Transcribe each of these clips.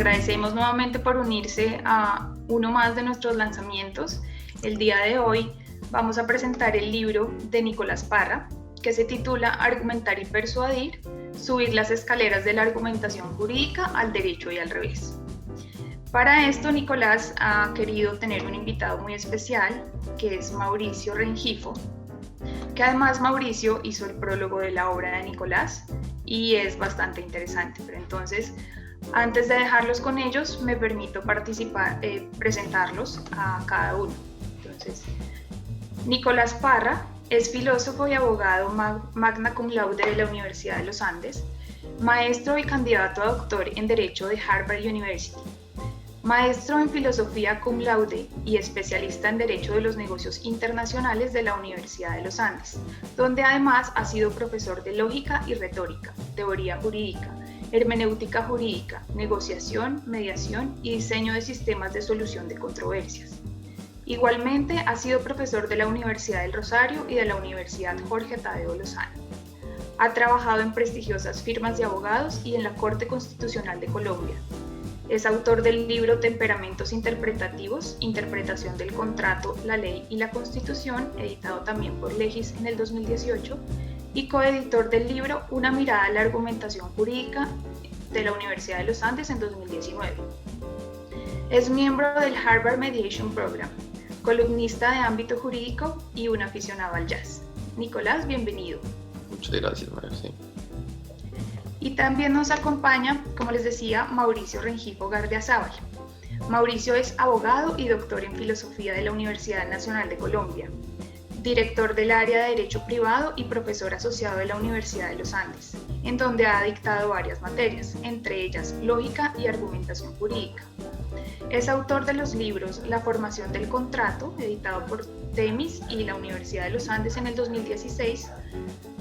agradecemos nuevamente por unirse a uno más de nuestros lanzamientos. El día de hoy vamos a presentar el libro de Nicolás Parra, que se titula Argumentar y persuadir, subir las escaleras de la argumentación jurídica al derecho y al revés. Para esto, Nicolás ha querido tener un invitado muy especial, que es Mauricio Rengifo, que además Mauricio hizo el prólogo de la obra de Nicolás y es bastante interesante. Pero entonces, antes de dejarlos con ellos, me permito presentarlos a cada uno. Entonces, Nicolás Parra es filósofo y abogado magna cum laude de la Universidad de los Andes, maestro y candidato a doctor en Derecho de Harvard University, maestro en Filosofía cum laude y especialista en Derecho de los Negocios Internacionales de la Universidad de los Andes, donde además ha sido profesor de Lógica y Retórica, Teoría Jurídica, Hermenéutica Jurídica, Negociación, Mediación y Diseño de Sistemas de Solución de Controversias. Igualmente ha sido profesor de la Universidad del Rosario y de la Universidad Jorge Tadeo Lozano. Ha trabajado en prestigiosas firmas de abogados y en la Corte Constitucional de Colombia. Es autor del libro Temperamentos Interpretativos, Interpretación del Contrato, la Ley y la Constitución, editado también por Legis en el 2018, y coeditor del libro Una mirada a la argumentación jurídica de la Universidad de los Andes en 2019. Es miembro del Harvard Mediation Program, columnista de ámbito jurídico y un aficionado al jazz. Nicolás, bienvenido. Muchas gracias, María. Sí. Y también nos acompaña, como les decía, Mauricio Rengifo Gardiazabal. Mauricio es abogado y doctor en filosofía de la Universidad Nacional de Colombia, director del área de Derecho Privado y profesor asociado de la Universidad de los Andes, en donde ha dictado varias materias, entre ellas Lógica y Argumentación Jurídica. Es autor de los libros La formación del contrato, editado por Temis y la Universidad de los Andes en el 2016,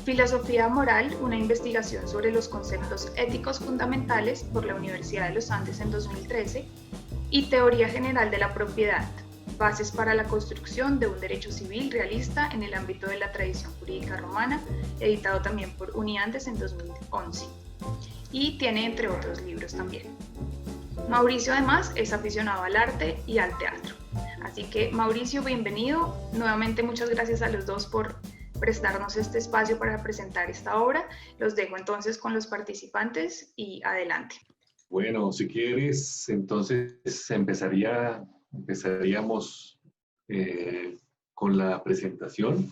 Filosofía moral, una investigación sobre los conceptos éticos fundamentales por la Universidad de los Andes en 2013, y Teoría general de la propiedad, bases para la construcción de un derecho civil realista en el ámbito de la tradición jurídica romana, editado también por Uniandes en 2011. Y tiene entre otros libros también. Mauricio además es aficionado al arte y al teatro. Así que Mauricio, bienvenido. Nuevamente muchas gracias a los dos por prestarnos este espacio para presentar esta obra. Los dejo entonces con los participantes y adelante. Bueno, si quieres, entonces empezaríamos con la presentación.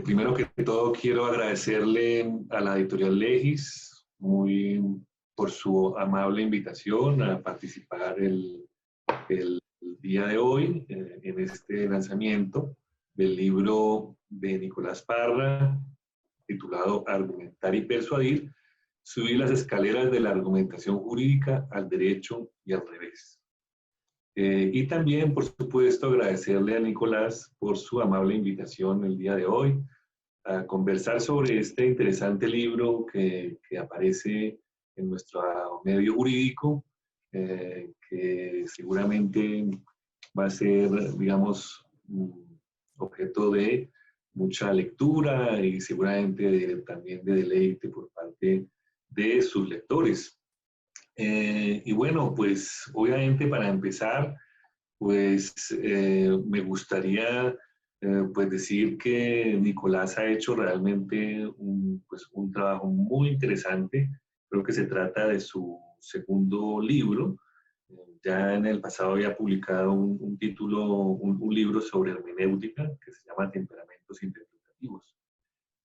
Primero que todo, quiero agradecerle a la editorial Legis por su amable invitación a participar el día de hoy en este lanzamiento del libro de Nicolás Parra, titulado Argumentar y persuadir, subir las escaleras de la argumentación jurídica al derecho y al revés. Y también, por supuesto, agradecerle a Nicolás por su amable invitación el día de hoy a conversar sobre este interesante libro que aparece en nuestro medio jurídico, que seguramente va a ser, digamos, objeto de mucha lectura y seguramente también de deleite por parte de sus lectores. Y bueno, pues obviamente para empezar, pues me gustaría pues decir que Nicolás ha hecho realmente un trabajo muy interesante. Creo que se trata de su segundo libro. Ya en el pasado había publicado un libro sobre hermenéutica que se llama Temperamentos Interpretativos.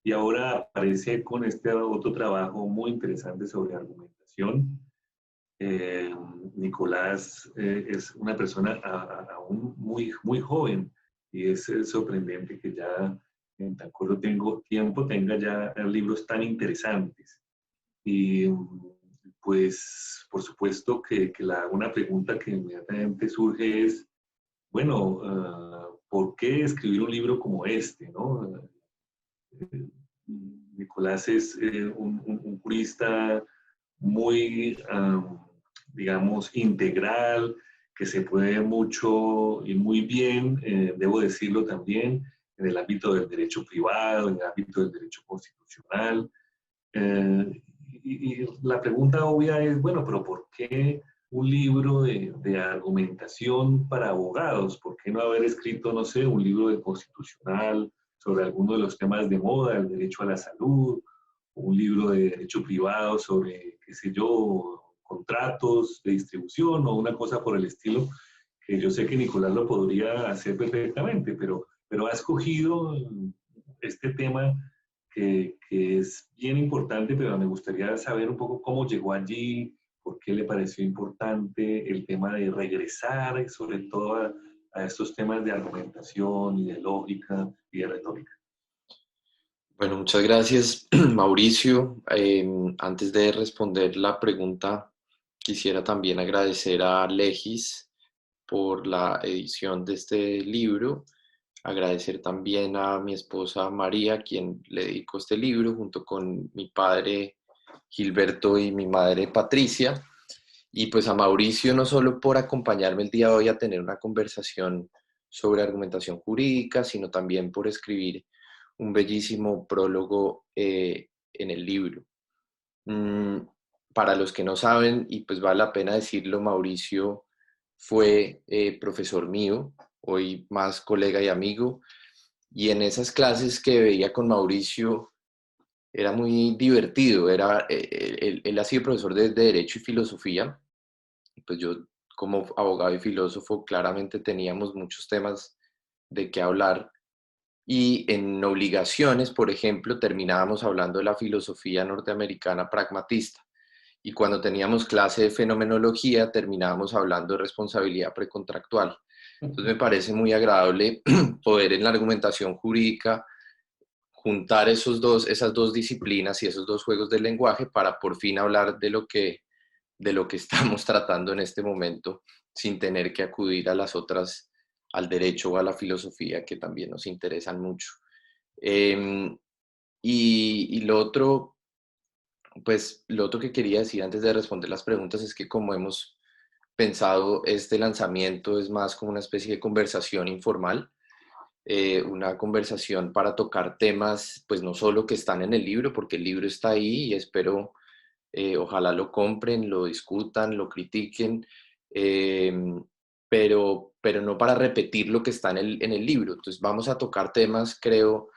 Y ahora aparece con este otro trabajo muy interesante sobre argumentación. Nicolás es una persona aún muy joven y es sorprendente que ya en tan corto tiempo tenga ya libros tan interesantes. Y pues por supuesto que una pregunta que inmediatamente surge es, bueno, ¿por qué escribir un libro como este, no? Nicolás es un jurista muy, digamos, integral, que se puede mucho y muy bien, debo decirlo también, en el ámbito del derecho privado, en el ámbito del derecho constitucional. y la pregunta obvia es, bueno, pero ¿por qué un libro de argumentación para abogados? ¿Por qué no haber escrito, no sé, un libro de constitucional sobre alguno de los temas de moda, el derecho a la salud, un libro de derecho privado sobre, qué sé yo, contratos de distribución o una cosa por el estilo, que yo sé que Nicolás lo podría hacer perfectamente, pero ha escogido este tema que es bien importante, pero me gustaría saber un poco cómo llegó allí, por qué le pareció importante el tema de regresar, sobre todo a estos temas de argumentación y de lógica y de retórica. Bueno, muchas gracias, Mauricio. Antes de responder la pregunta, quisiera también agradecer a Legis por la edición de este libro. Agradecer también a mi esposa María, quien le dedicó este libro, junto con mi padre Gilberto y mi madre Patricia. Y pues a Mauricio no solo por acompañarme el día de hoy a tener una conversación sobre argumentación jurídica, sino también por escribir un bellísimo prólogo en el libro. Mm, para los que no saben, y pues vale la pena decirlo, Mauricio fue profesor mío, hoy más colega y amigo, y en esas clases que veía con Mauricio era muy divertido. Él ha sido profesor de Derecho y Filosofía, y pues yo como abogado y filósofo claramente teníamos muchos temas de qué hablar. Y en obligaciones, por ejemplo, terminábamos hablando de la filosofía norteamericana pragmatista. Y cuando teníamos clase de fenomenología, terminábamos hablando de responsabilidad precontractual. Entonces me parece muy agradable poder en la argumentación jurídica juntar esas dos disciplinas y esos dos juegos del lenguaje para por fin hablar de lo que estamos tratando en este momento, sin tener que acudir a las otras, al derecho o a la filosofía, que también nos interesan mucho. Y lo otro, pues lo otro que quería decir antes de responder las preguntas es que como hemos pensado, este lanzamiento es más como una especie de conversación informal, una conversación para tocar temas, pues no solo que están en el libro, porque el libro está ahí y espero, ojalá lo compren, lo discutan, lo critiquen, eh, pero no para repetir lo que está en el libro. Entonces vamos a tocar temas, creo,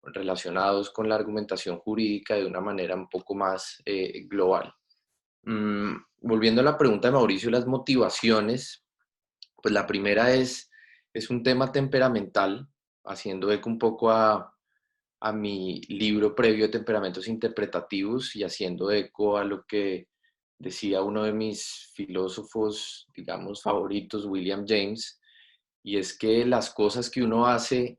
relacionados con la argumentación jurídica de una manera un poco más global. Volviendo a la pregunta de Mauricio, las motivaciones, pues la primera es un tema temperamental, haciendo eco un poco a mi libro previo de temperamentos interpretativos y haciendo eco a lo que decía uno de mis filósofos, digamos, favoritos, William James, y es que las cosas que uno hace,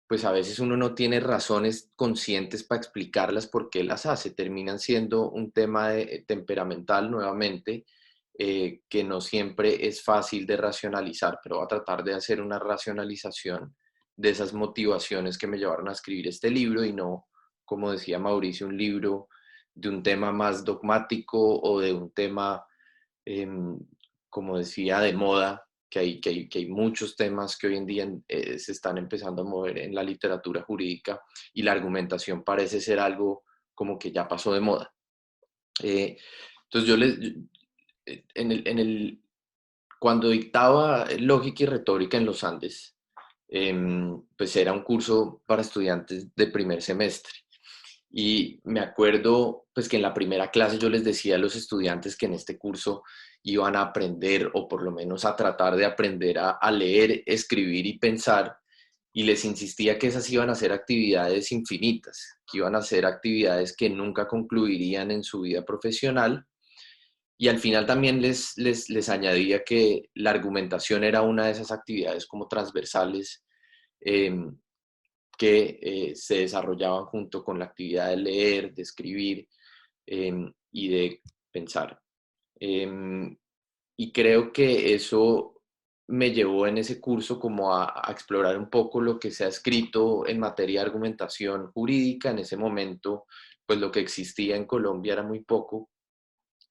pues a veces uno no tiene razones conscientes para explicarlas por qué las hace, terminan siendo un tema temperamental nuevamente, que no siempre es fácil de racionalizar, pero voy a tratar de hacer una racionalización de esas motivaciones que me llevaron a escribir este libro y no, como decía Mauricio, un libro de un tema más dogmático o de un tema, eh, como decía, de moda, que hay muchos temas que hoy en día se están empezando a mover en la literatura jurídica y la argumentación parece ser algo como que ya pasó de moda. Entonces cuando dictaba lógica y retórica en los Andes, pues era un curso para estudiantes de primer semestre. Y me acuerdo pues que en la primera clase yo les decía a los estudiantes que en este curso iban a aprender o por lo menos a tratar de aprender a leer, escribir y pensar, y les insistía que esas iban a ser actividades infinitas, que iban a ser actividades que nunca concluirían en su vida profesional. Y al final también les añadía que la argumentación era una de esas actividades como transversales, eh, que se desarrollaban junto con la actividad de leer, de escribir y de pensar. Y creo que eso me llevó en ese curso como a explorar un poco lo que se ha escrito en materia de argumentación jurídica. En ese momento, pues lo que existía en Colombia era muy poco.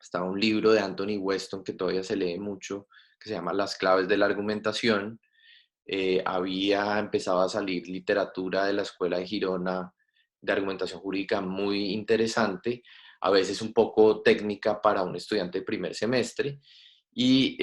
Estaba un libro de Anthony Weston que todavía se lee mucho, que se llama Las claves de la argumentación. Había empezado a salir literatura de la Escuela de Girona de argumentación jurídica muy interesante. a veces un poco técnica para un estudiante de primer semestre. Y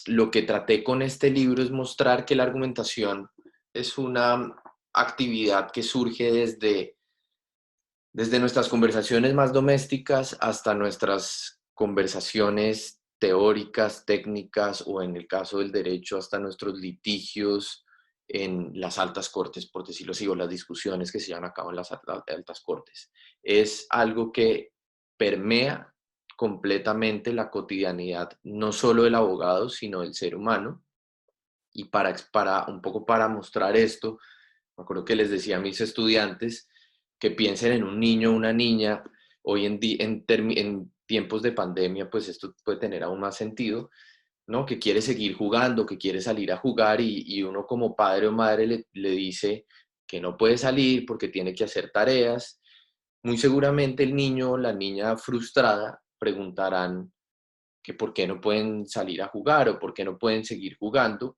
lo que traté con este libro es mostrar que la argumentación es una actividad que surge desde nuestras conversaciones más domésticas hasta nuestras conversaciones teóricas, técnicas, o en el caso del derecho, hasta nuestros litigios en las altas cortes, por decirlo así, o las discusiones que se llevan a cabo en las altas cortes. Es algo que permea completamente la cotidianidad, no solo del abogado, sino del ser humano. Y un poco para mostrar esto, me acuerdo que les decía a mis estudiantes que piensen en un niño o una niña. Hoy en tiempos de pandemia, pues esto puede tener aún más sentido, ¿no? Que quiere seguir jugando, que quiere salir a jugar, y uno como padre o madre le dice que no puede salir porque tiene que hacer tareas. Muy seguramente el niño o la niña frustrada preguntarán que por qué no pueden salir a jugar o por qué no pueden seguir jugando.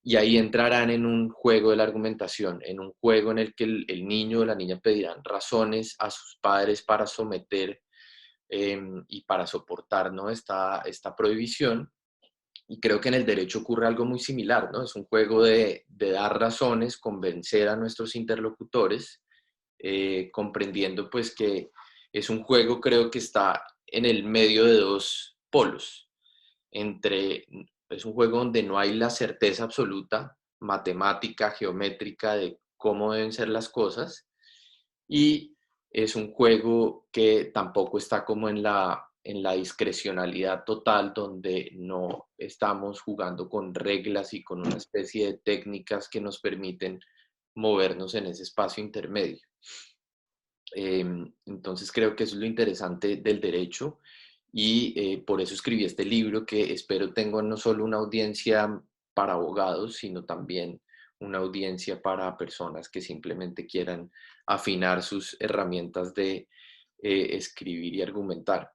Y ahí entrarán en un juego de la argumentación, en un juego en el que el niño o la niña pedirán razones a sus padres para someter y para soportar, ¿no?, esta prohibición. Y creo que en el derecho ocurre algo muy similar, ¿no? Es un juego de dar razones, convencer a nuestros interlocutores, comprendiendo pues que es un juego, creo que está en el medio de dos polos. Es un juego donde no hay la certeza absoluta, matemática, geométrica, de cómo deben ser las cosas, y es un juego que tampoco está como en la discrecionalidad total, donde no estamos jugando con reglas y con una especie de técnicas que nos permiten movernos en ese espacio intermedio. Entonces creo que eso es lo interesante del derecho, y por eso escribí este libro, que espero tenga no solo una audiencia para abogados, sino también una audiencia para personas que simplemente quieran afinar sus herramientas de escribir y argumentar.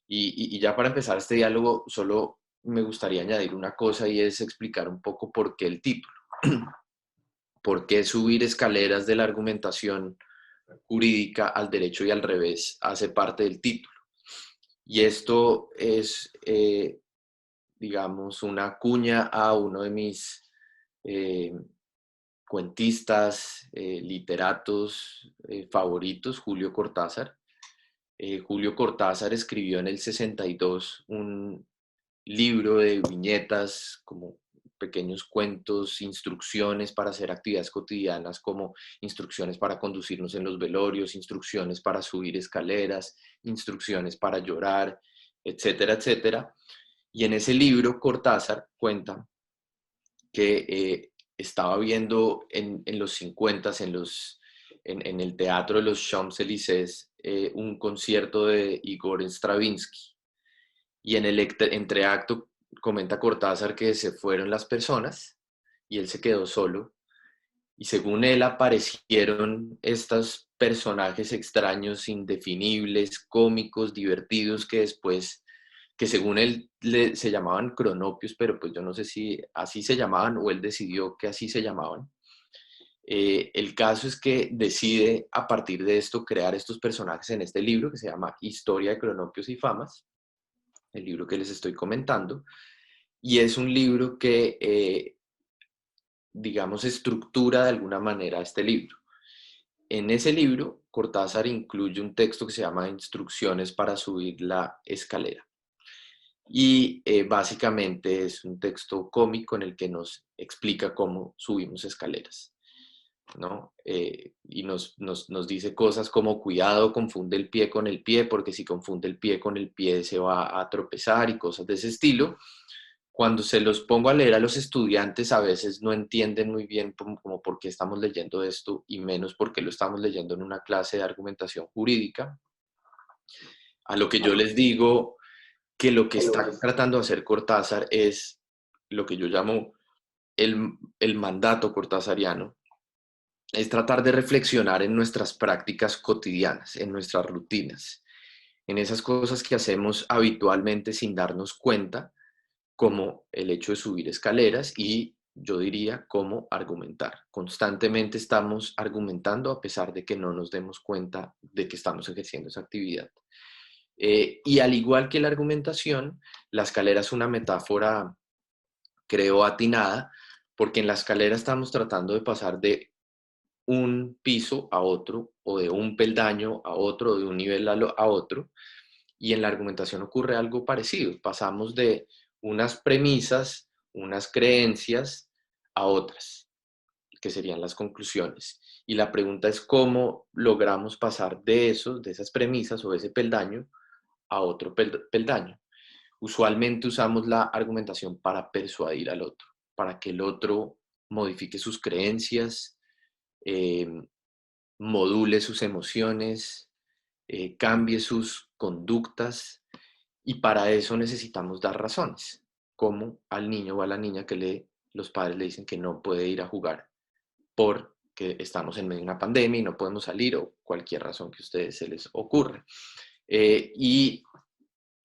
Y ya para empezar este diálogo, solo me gustaría añadir una cosa, y es explicar un poco por qué el título. ¿Por qué subir escaleras de la argumentación jurídica al derecho y al revés hace parte del título? Y esto es, digamos, una cuña a uno de mis eh, cuentistas, literatos favoritos, Julio Cortázar. Julio Cortázar escribió en el 62 un libro de viñetas, como pequeños cuentos, instrucciones para hacer actividades cotidianas, como instrucciones para conducirnos en los velorios, instrucciones para subir escaleras, instrucciones para llorar, etcétera, etcétera. Y en ese libro Cortázar cuenta que estaba viendo en los 50, en el teatro de los Champs-Élysées, un concierto de Igor Stravinsky. Y en el entreacto comenta Cortázar que se fueron las personas y él se quedó solo. Y según él aparecieron estos personajes extraños, indefinibles, cómicos, divertidos, que después, que según él se llamaban cronopios, pero pues yo no sé si así se llamaban o él decidió que así se llamaban. El caso es que decide a partir de esto crear estos personajes en este libro que se llama Historia de Cronopios y Famas, el libro que les estoy comentando, y es un libro que, digamos, estructura de alguna manera este libro. En ese libro, Cortázar incluye un texto que se llama Instrucciones para subir la escalera. Y básicamente es un texto cómico en el que nos explica cómo subimos escaleras, ¿no? Y nos dice cosas como: cuidado, confunde el pie con el pie, porque si confunde el pie con el pie se va a tropezar, y cosas de ese estilo. Cuando se los pongo a leer a los estudiantes, a veces no entienden muy bien como por qué estamos leyendo esto, y menos por qué lo estamos leyendo en una clase de argumentación jurídica. A lo que yo les digo que lo que está tratando de hacer Cortázar es lo que yo llamo el mandato cortázariano. Es tratar de reflexionar en nuestras prácticas cotidianas, en nuestras rutinas, en esas cosas que hacemos habitualmente sin darnos cuenta, como el hecho de subir escaleras, y yo diría, cómo argumentar. Constantemente estamos argumentando a pesar de que no nos demos cuenta de que estamos ejerciendo esa actividad. Y al igual que la argumentación, la escalera es una metáfora, creo, atinada, porque en la escalera estamos tratando de pasar de un piso a otro, o de un peldaño a otro, o de un nivel a otro, y en la argumentación ocurre algo parecido. Pasamos de unas premisas, unas creencias, a otras, que serían las conclusiones. Y la pregunta es cómo logramos pasar de esas premisas o de ese peldaño a otro peldaño. Usualmente usamos la argumentación para persuadir al otro, para que el otro modifique sus creencias, eh, module sus emociones, cambie sus conductas, y para eso necesitamos dar razones, como al niño o a la niña que los padres le dicen que no puede ir a jugar porque estamos en medio de una pandemia y no podemos salir, o cualquier razón que a ustedes se les ocurra. Y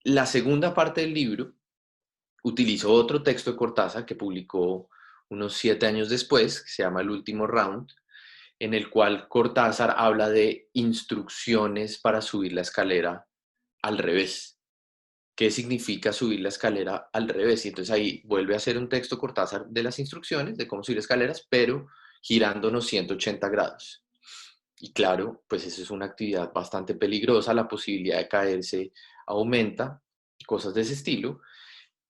la segunda parte del libro utilizo otro texto de Cortázar que publicó unos 7 años después, que se llama El último round, en el cual Cortázar habla de instrucciones para subir la escalera al revés. ¿Qué significa subir la escalera al revés? Y entonces ahí vuelve a hacer un texto Cortázar de las instrucciones, de cómo subir escaleras, pero girándonos 180 grados. Y claro, pues eso es una actividad bastante peligrosa, la posibilidad de caerse aumenta, cosas de ese estilo.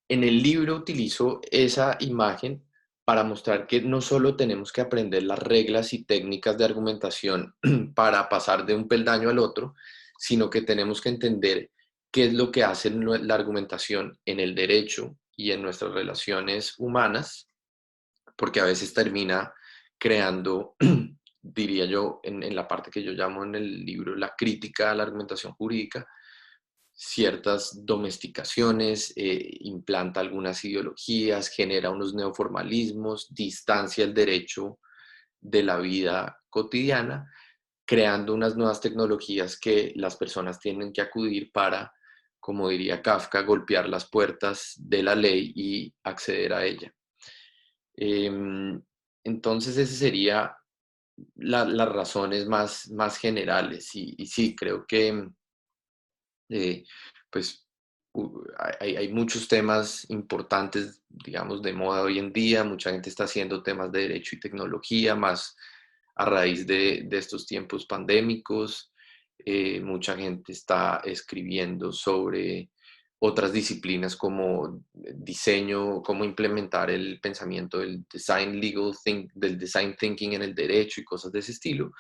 En el libro utilizo esa imagen para mostrar que no solo tenemos que aprender las reglas y técnicas de argumentación para pasar de un peldaño al otro, sino que tenemos que entender qué es lo que hace la argumentación en el derecho y en nuestras relaciones humanas, porque a veces termina creando, diría yo, en la parte que yo llamo en el libro la crítica a la argumentación jurídica, ciertas domesticaciones, implanta algunas ideologías, genera unos neoformalismos, distancia el derecho de la vida cotidiana, creando unas nuevas tecnologías que las personas tienen que acudir para, como diría Kafka, golpear las puertas de la ley y acceder a ella. Entonces, ese sería las razones más generales. Y sí, creo que pues hay muchos temas importantes, digamos, de moda hoy en día. Mucha gente está haciendo temas de derecho y tecnología, más a raíz de estos tiempos pandémicos. Mucha gente está escribiendo sobre otras disciplinas como diseño, cómo implementar el pensamiento del del design thinking en el derecho y cosas de ese estilo.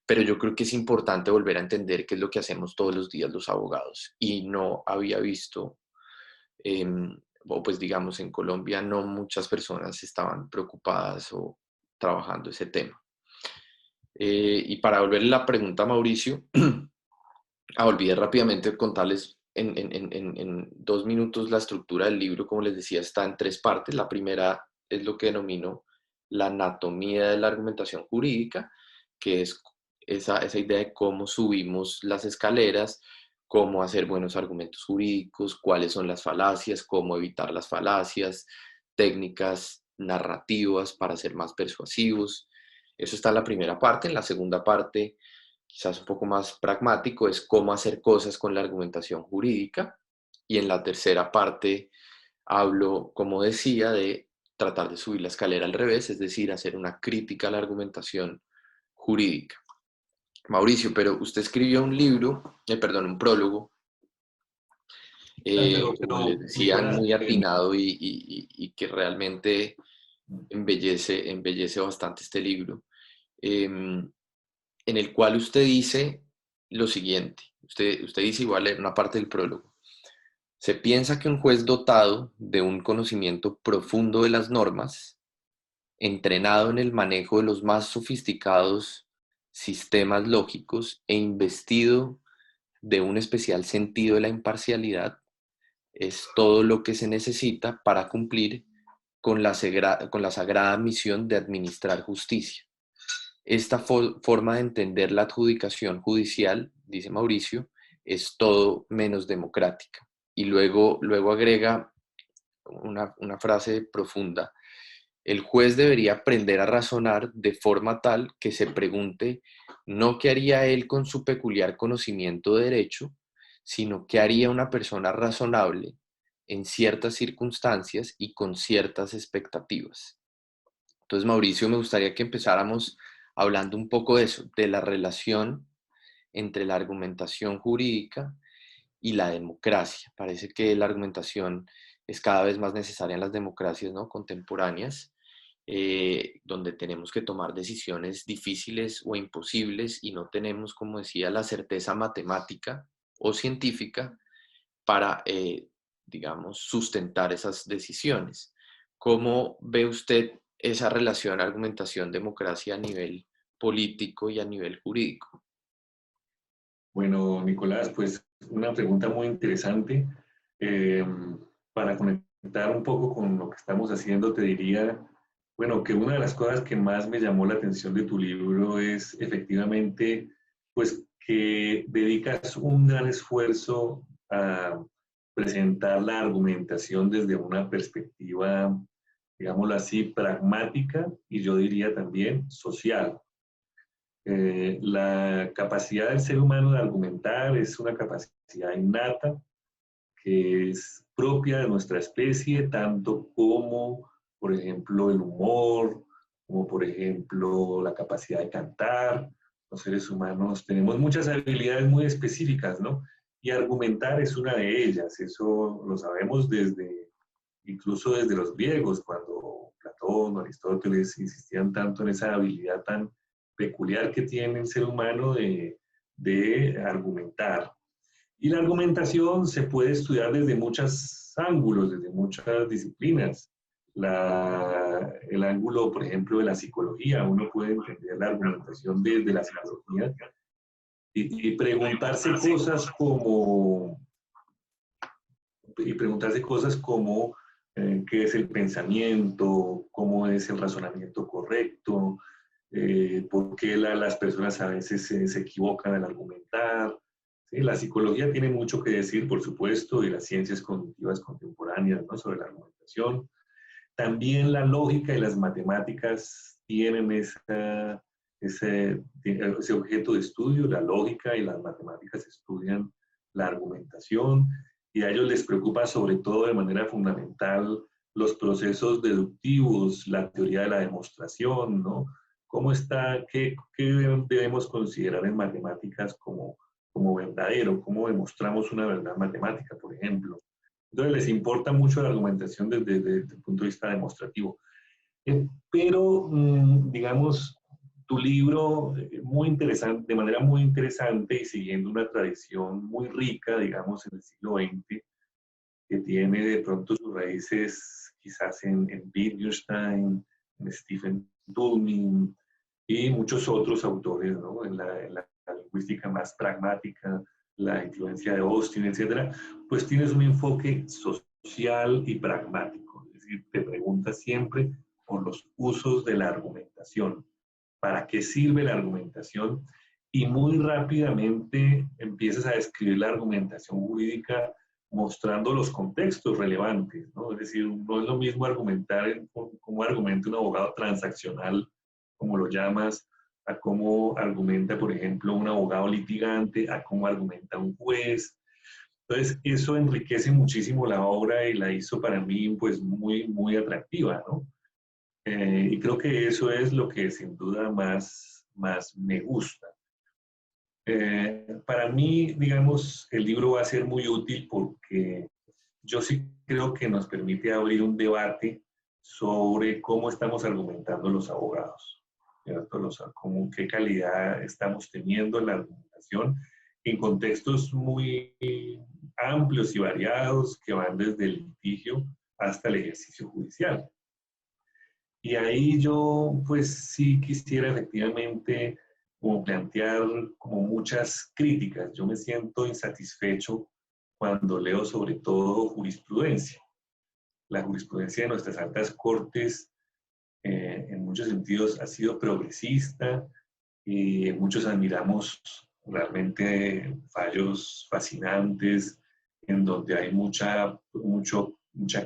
Pero yo creo que es importante volver a entender qué es lo que hacemos todos los días los abogados. Y no había visto, o pues digamos en Colombia no muchas personas estaban preocupadas o trabajando ese tema. Y para volverle la pregunta a Mauricio, olvidé rápidamente contarles en 2 minutos la estructura del libro. Como les decía, está en 3 partes. La primera es lo que denomino la anatomía de la argumentación jurídica, que es esa idea de cómo subimos las escaleras, cómo hacer buenos argumentos jurídicos, cuáles son las falacias, cómo evitar las falacias, técnicas narrativas para ser más persuasivos. Eso está en la primera parte. En la segunda parte, quizás un poco más pragmático, es cómo hacer cosas con la argumentación jurídica. Y en la tercera parte hablo, como decía, de tratar de subir la escalera al revés, es decir, hacer una crítica a la argumentación jurídica. Mauricio, pero usted escribió un libro, un prólogo, como les decía, muy atinado y que realmente embellece bastante este libro, en el cual usted dice lo siguiente. Usted dice, igual en una parte del prólogo: se piensa que un juez dotado de un conocimiento profundo de las normas, entrenado en el manejo de los más sofisticados sistemas lógicos e investido de un especial sentido de la imparcialidad, es todo lo que se necesita para cumplir con la sagrada misión de administrar justicia. Esta forma de entender la adjudicación judicial, dice Mauricio, es todo menos democrática. Y luego agrega una frase profunda. El juez debería aprender a razonar de forma tal que se pregunte no qué haría él con su peculiar conocimiento de derecho, sino qué haría una persona razonable en ciertas circunstancias y con ciertas expectativas. Entonces, Mauricio, me gustaría que empezáramos hablando un poco de eso, de la relación entre la argumentación jurídica y la democracia. Parece que la argumentación es cada vez más necesaria en las democracias, ¿no?, contemporáneas, donde tenemos que tomar decisiones difíciles o imposibles y no tenemos, como decía, la certeza matemática o científica para, digamos, sustentar esas decisiones. ¿Cómo ve usted esa relación argumentación-democracia a nivel político y a nivel jurídico? Bueno, Nicolás, pues una pregunta muy interesante. Eh, para conectar un poco con lo que estamos haciendo, te diría, bueno, que una de las cosas que más me llamó la atención de tu libro es efectivamente, pues que dedicas un gran esfuerzo a presentar la argumentación desde una perspectiva, digámoslo así, pragmática y yo diría también social. La capacidad del ser humano de argumentar es una capacidad innata que es propia de nuestra especie, tanto como, por ejemplo, el humor, como por ejemplo la capacidad de cantar. Los seres humanos tenemos muchas habilidades muy específicas, ¿no? Y argumentar es una de ellas. Eso lo sabemos incluso desde los griegos, cuando Platón o Aristóteles insistían tanto en esa habilidad tan peculiar que tiene el ser humano de argumentar. Y la argumentación se puede estudiar desde muchos ángulos, desde muchas disciplinas. El ángulo, por ejemplo, de la psicología, uno puede entender la argumentación desde la psicología y preguntarse cosas como qué es el pensamiento, cómo es el razonamiento correcto, por qué las personas a veces se equivocan al argumentar. Sí, la psicología tiene mucho que decir, por supuesto, y las ciencias cognitivas contemporáneas, ¿no?, sobre la argumentación. También la lógica y las matemáticas tienen ese objeto de estudio. La lógica y las matemáticas estudian la argumentación y a ellos les preocupa sobre todo de manera fundamental los procesos deductivos, la teoría de la demostración, ¿no? ¿Qué debemos considerar en matemáticas como verdadero? ¿Cómo demostramos una verdad matemática, por ejemplo? Entonces les importa mucho la argumentación desde el punto de vista demostrativo. Pero, digamos, tu libro, muy interesante, de manera muy interesante y siguiendo una tradición muy rica, digamos, en el siglo XX, que tiene de pronto sus raíces quizás en Wittgenstein, en Stephen Turing y muchos otros autores, ¿no?, en la lingüística más pragmática, la influencia de Austin, etcétera, pues tienes un enfoque social y pragmático. Es decir, te preguntas siempre por los usos de la argumentación. ¿Para qué sirve la argumentación? Y muy rápidamente empiezas a describir la argumentación jurídica mostrando los contextos relevantes, ¿no? Es decir, no es lo mismo argumentar como argumenta un abogado transaccional, como lo llamas, a cómo argumenta, por ejemplo, un abogado litigante, a cómo argumenta un juez. Entonces, eso enriquece muchísimo la obra y la hizo para mí, pues, muy, muy atractiva, ¿no? Y creo que eso es lo que sin duda más me gusta. Para mí, digamos, el libro va a ser muy útil porque yo sí creo que nos permite abrir un debate sobre cómo estamos argumentando los abogados, ¿cierto? Qué calidad estamos teniendo en la argumentación en contextos muy amplios y variados que van desde el litigio hasta el ejercicio judicial. Y ahí yo, pues sí quisiera efectivamente como plantear como muchas críticas. Yo me siento insatisfecho cuando leo sobre todo jurisprudencia. La jurisprudencia de nuestras altas cortes en muchos sentidos ha sido progresista y muchos admiramos realmente fallos fascinantes en donde hay mucha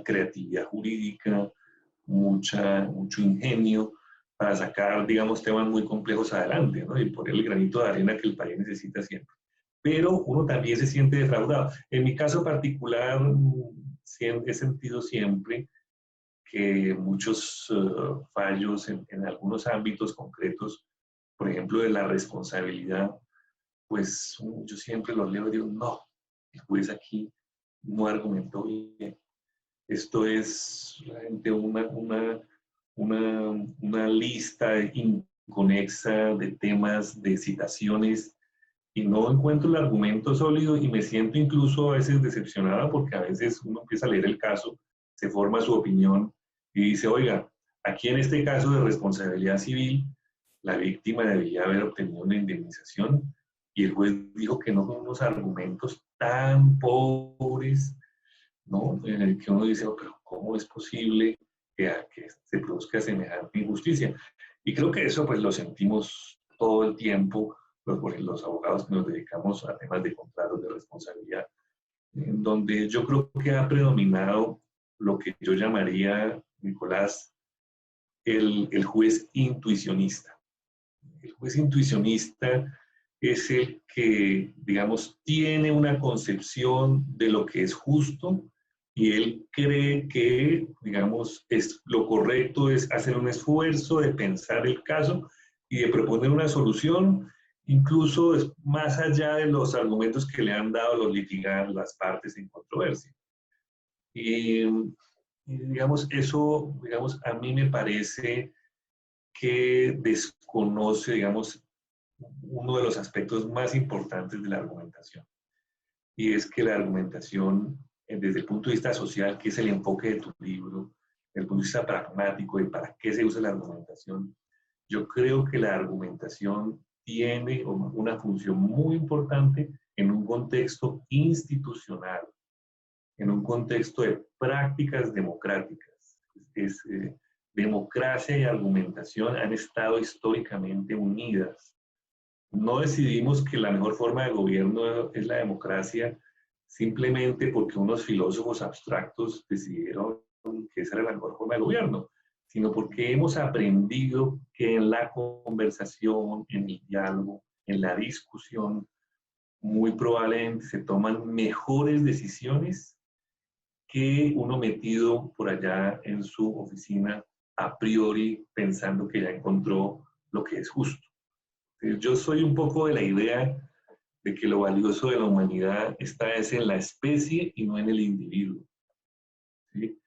creatividad jurídica, mucho ingenio para sacar, digamos, temas muy complejos adelante, ¿no? Y poner el granito de arena que el país necesita siempre. Pero uno también se siente defraudado. En mi caso particular, he sentido siempre que muchos fallos en algunos ámbitos concretos, por ejemplo, de la responsabilidad, pues yo siempre los leo y digo, no, el juez aquí no argumentó bien. Esto es realmente una lista inconexa de temas, de citaciones, y no encuentro el argumento sólido y me siento incluso a veces decepcionada porque a veces uno empieza a leer el caso, se forma su opinión y dice, oiga, aquí en este caso de responsabilidad civil, la víctima debía haber obtenido una indemnización y el juez dijo que no con unos argumentos tan pobres, ¿no? En el que uno dice, oh, pero ¿cómo es posible que se produzca semejante injusticia? Y creo que eso pues lo sentimos todo el tiempo los abogados que nos dedicamos a temas de contratos de responsabilidad, en donde yo creo que ha predominado lo que yo llamaría, Nicolás, el juez intuicionista. El juez intuicionista es el que, digamos, tiene una concepción de lo que es justo y él cree que, digamos, lo correcto es hacer un esfuerzo de pensar el caso y de proponer una solución, incluso más allá de los argumentos que le han dado los litigantes, las partes en controversia. Y digamos, eso, digamos, a mí me parece que desconoce, digamos, uno de los aspectos más importantes de la argumentación. Y es que la argumentación, desde el punto de vista social, que es el enfoque de tu libro, desde el punto de vista pragmático de para qué se usa la argumentación, yo creo que la argumentación tiene una función muy importante en un contexto institucional, en un contexto de prácticas democráticas. Democracia y argumentación han estado históricamente unidas. No decidimos que la mejor forma de gobierno es la democracia simplemente porque unos filósofos abstractos decidieron que esa era la mejor forma de gobierno, sino porque hemos aprendido que en la conversación, en el diálogo, en la discusión, muy probablemente se toman mejores decisiones que uno metido por allá en su oficina a priori pensando que ya encontró lo que es justo. Yo soy un poco de la idea de que lo valioso de la humanidad está en la especie y no en el individuo. ¿Sí?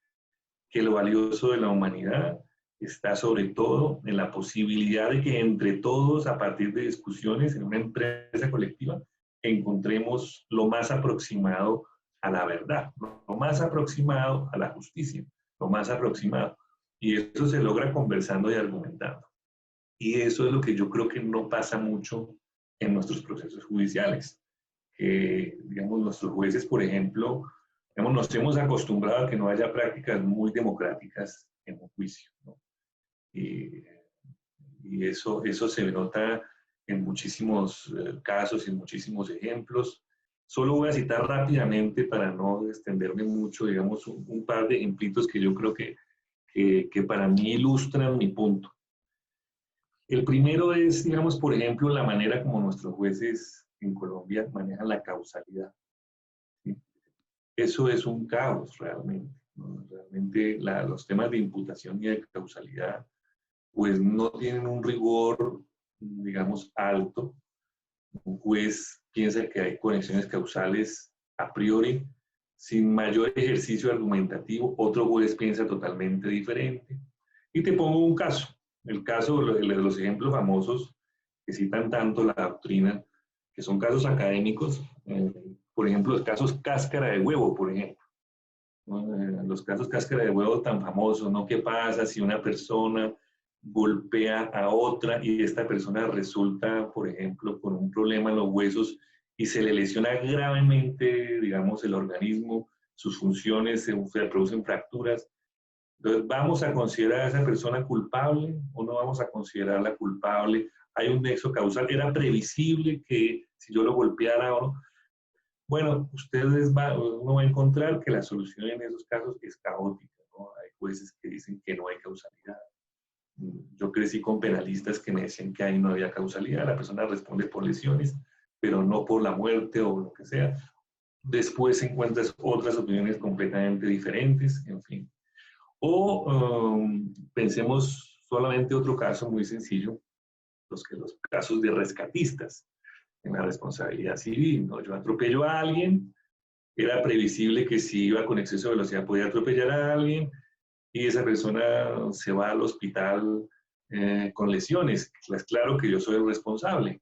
Que lo valioso de la humanidad está sobre todo en la posibilidad de que entre todos, a partir de discusiones en una empresa colectiva, encontremos lo más aproximado a la verdad, lo más aproximado a la justicia, lo más aproximado. Y eso se logra conversando y argumentando. Y eso es lo que yo creo que no pasa mucho en nuestros procesos judiciales. Que, digamos, nuestros jueces, por ejemplo, digamos, nos hemos acostumbrado a que no haya prácticas muy democráticas en un juicio, ¿no? Y eso se nota en muchísimos casos, en muchísimos ejemplos. Solo voy a citar rápidamente para no extenderme mucho, digamos, un par de ejemplitos que yo creo que para mí ilustran mi punto. El primero es, digamos, por ejemplo, la manera como nuestros jueces en Colombia manejan la causalidad. ¿Sí? Eso es un caos realmente, ¿no? Realmente los temas de imputación y de causalidad pues no tienen un rigor, digamos, alto. Un juez piensa que hay conexiones causales a priori, sin mayor ejercicio argumentativo. Otro juez piensa totalmente diferente. Y te pongo un caso. El caso de los ejemplos famosos que citan tanto la doctrina, que son casos académicos, por ejemplo, los casos cáscara de huevo, por ejemplo. Los casos cáscara de huevo tan famosos, ¿no? ¿Qué pasa si una persona golpea a otra y esta persona resulta, por ejemplo, con un problema en los huesos y se le lesiona gravemente, digamos, el organismo, sus funciones, se producen fracturas? Entonces, ¿vamos a considerar a esa persona culpable o no vamos a considerarla culpable? ¿Hay un nexo causal? ¿Era previsible que si yo lo golpeara o no? Bueno, uno va a encontrar que la solución en esos casos es caótica. ¿no? Hay jueces que dicen que no hay causalidad. Yo crecí con penalistas que me decían que ahí no había causalidad, la persona responde por lesiones, pero no por la muerte o lo que sea. Después encuentras otras opiniones completamente diferentes, en fin. O pensemos solamente otro caso muy sencillo, los casos de rescatistas en la responsabilidad civil, ¿no? Yo atropello a alguien, era previsible que si iba con exceso de velocidad podía atropellar a alguien, y esa persona se va al hospital con lesiones. Es claro que yo soy el responsable.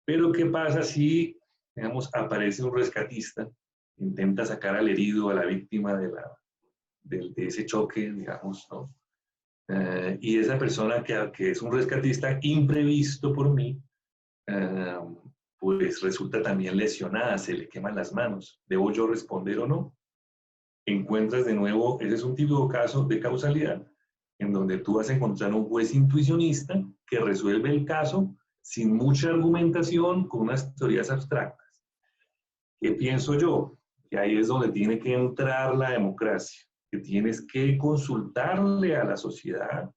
Pero ¿qué pasa si, digamos, aparece un rescatista, intenta sacar al herido, a la víctima de ese choque, digamos, ¿no? Y esa persona que es un rescatista imprevisto por mí, eh, pues resulta también lesionada, se le queman las manos. ¿Debo yo responder o no? Encuentras de nuevo, ese es un típico caso de causalidad, en donde tú vas a encontrar un juez intuicionista que resuelve el caso sin mucha argumentación, con unas teorías abstractas. ¿Qué pienso yo? Que ahí es donde tiene que entrar la democracia, que tienes que consultarle a la sociedad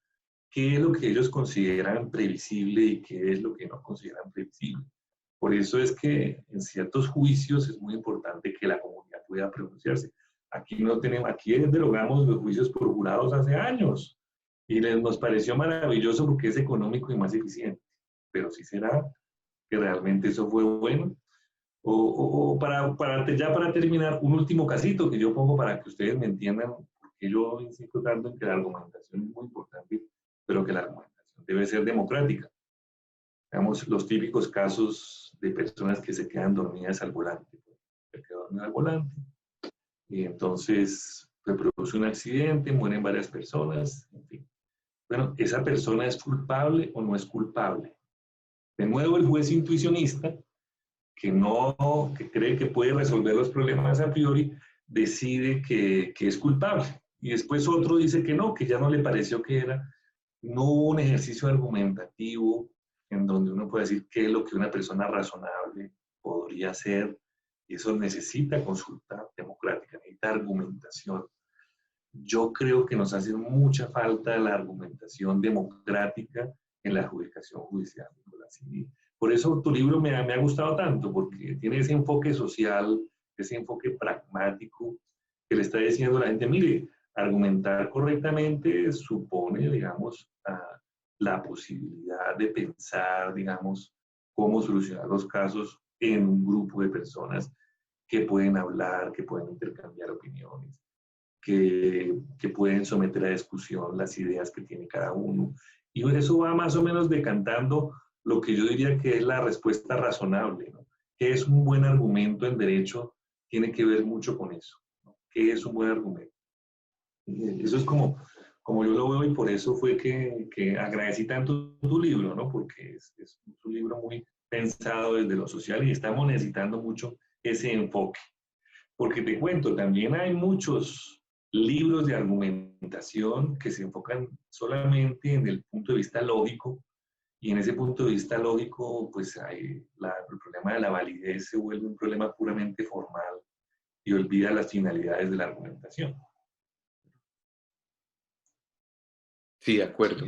qué es lo que ellos consideran previsible y qué es lo que no consideran previsible. Por eso es que en ciertos juicios es muy importante que la comunidad pueda pronunciarse. Aquí derogamos los juicios por jurados hace años y nos pareció maravilloso porque es económico y más eficiente. Pero sí será que realmente eso fue bueno. Ya para terminar, un último casito que yo pongo para que ustedes me entiendan, porque yo insisto tanto en que la argumentación es muy importante, pero que la argumentación debe ser democrática. Veamos los típicos casos de personas que se quedan dormidas al volante. Se quedan dormidas al volante y entonces se produce un accidente, mueren varias personas, en fin. Bueno, ¿esa persona es culpable o no es culpable? De nuevo, el juez intuicionista, que cree que puede resolver los problemas a priori, decide que es culpable. Y después otro dice que no, que ya no le pareció que era. No hubo un ejercicio argumentativo en donde uno puede decir qué es lo que una persona razonable podría hacer. Y eso necesita consulta democrática, necesita argumentación. Yo creo que nos hace mucha falta la argumentación democrática en la adjudicación judicial, Nicolás. Y por eso tu libro me ha gustado tanto, porque tiene ese enfoque social, ese enfoque pragmático, que le está diciendo a la gente, mire, argumentar correctamente supone, digamos, la posibilidad de pensar, digamos, cómo solucionar los casos en un grupo de personas que pueden hablar, que pueden intercambiar opiniones, que pueden someter a discusión las ideas que tiene cada uno. Y eso va más o menos decantando lo que yo diría que es la respuesta razonable, ¿no? ¿Qué es un buen argumento en derecho? Tiene que ver mucho con eso, ¿no? ¿Qué es un buen argumento? Eso es como yo lo veo, y por eso fue que agradecí tanto tu libro, ¿no? Porque es un libro muy pensado desde lo social y estamos necesitando mucho ese enfoque. Porque te cuento, también hay muchos libros de argumentación que se enfocan solamente en el punto de vista lógico, y en ese punto de vista lógico, pues el problema de la validez se vuelve un problema puramente formal y olvida las finalidades de la argumentación. Sí, de acuerdo.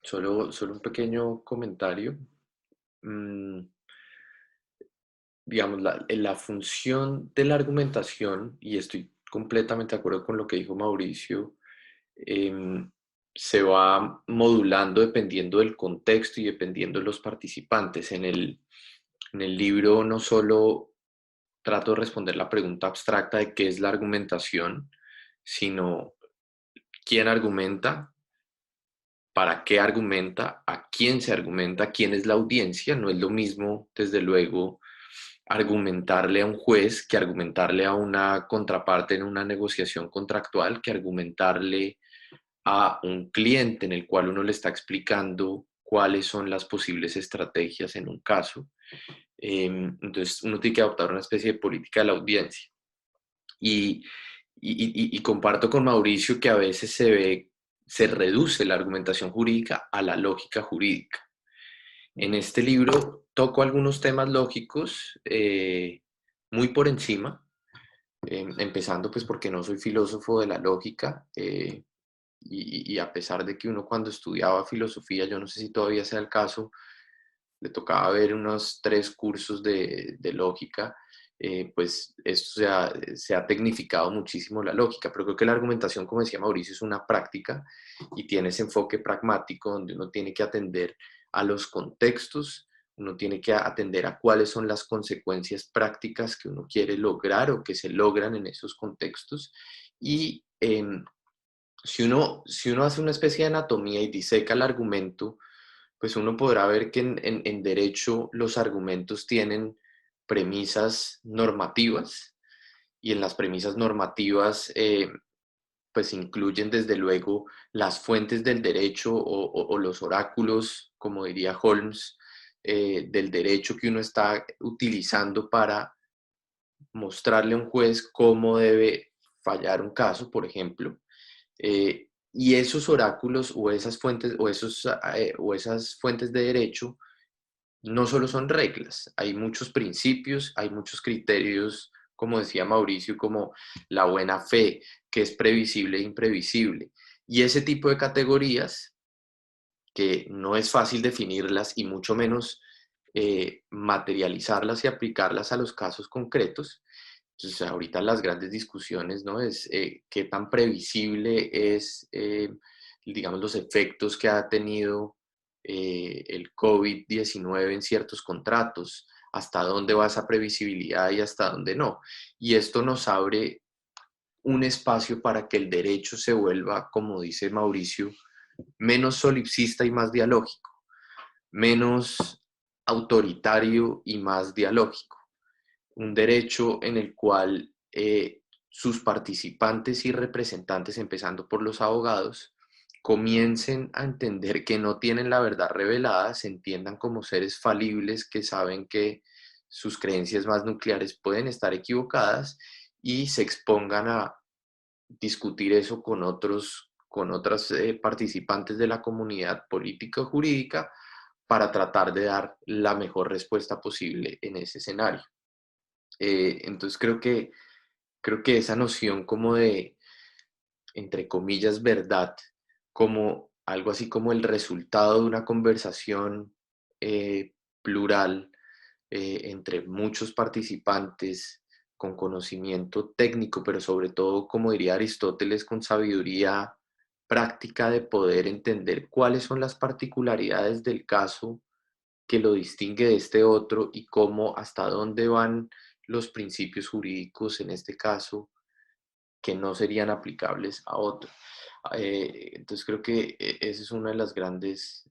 Solo un pequeño comentario. Digamos, la función de la argumentación, y estoy completamente de acuerdo con lo que dijo Mauricio, se va modulando dependiendo del contexto y dependiendo de los participantes. En el libro no solo trato de responder la pregunta abstracta de qué es la argumentación, sino quién argumenta, para qué argumenta, a quién se argumenta, quién es la audiencia. No es lo mismo, desde luego, argumentarle a un juez que argumentarle a una contraparte en una negociación contractual, que argumentarle a un cliente en el cual uno le está explicando cuáles son las posibles estrategias en un caso. Entonces uno tiene que adoptar una especie de política de la audiencia. Y comparto con Mauricio que a veces se reduce la argumentación jurídica a la lógica jurídica. En este libro toco algunos temas lógicos muy por encima, empezando pues porque no soy filósofo de la lógica, y a pesar de que uno cuando estudiaba filosofía, yo no sé si todavía sea el caso, le tocaba ver unos 3 cursos de lógica, pues esto se ha tecnificado muchísimo la lógica, pero creo que la argumentación, como decía Mauricio, es una práctica y tiene ese enfoque pragmático donde uno tiene que atender a los contextos, uno tiene que atender a cuáles son las consecuencias prácticas que uno quiere lograr o que se logran en esos contextos. Y si uno hace una especie de anatomía y diseca el argumento, pues uno podrá ver que en derecho los argumentos tienen premisas normativas y en las premisas normativas pues incluyen desde luego las fuentes del derecho o los oráculos, como diría Holmes, del derecho que uno está utilizando para mostrarle a un juez cómo debe fallar un caso, por ejemplo. Y esos oráculos o esas fuentes o esas fuentes de derecho no solo son reglas, hay muchos principios, hay muchos criterios, como decía Mauricio, como la buena fe, que es previsible e imprevisible. Y ese tipo de categorías, que no es fácil definirlas y mucho menos materializarlas y aplicarlas a los casos concretos. Entonces, ahorita las grandes discusiones, ¿no? Es qué tan previsible es, digamos, los efectos que ha tenido el COVID-19 en ciertos contratos, hasta dónde va esa previsibilidad y hasta dónde no. Y esto nos abre un espacio para que el derecho se vuelva, como dice Mauricio, menos solipsista y más dialógico, menos autoritario y más dialógico. Un derecho en el cual sus participantes y representantes, empezando por los abogados, comiencen a entender que no tienen la verdad revelada, se entiendan como seres falibles que saben que sus creencias más nucleares pueden estar equivocadas y se expongan a discutir eso con otras participantes de la comunidad política o jurídica para tratar de dar la mejor respuesta posible en ese escenario. Entonces creo que esa noción como de, entre comillas, verdad, como algo así como el resultado de una conversación plural entre muchos participantes con conocimiento técnico, pero sobre todo, como diría Aristóteles, con sabiduría práctica de poder entender cuáles son las particularidades del caso que lo distingue de este otro y cómo, hasta dónde van los principios jurídicos en este caso que no serían aplicables a otro. Entonces creo que esa es una de las grandes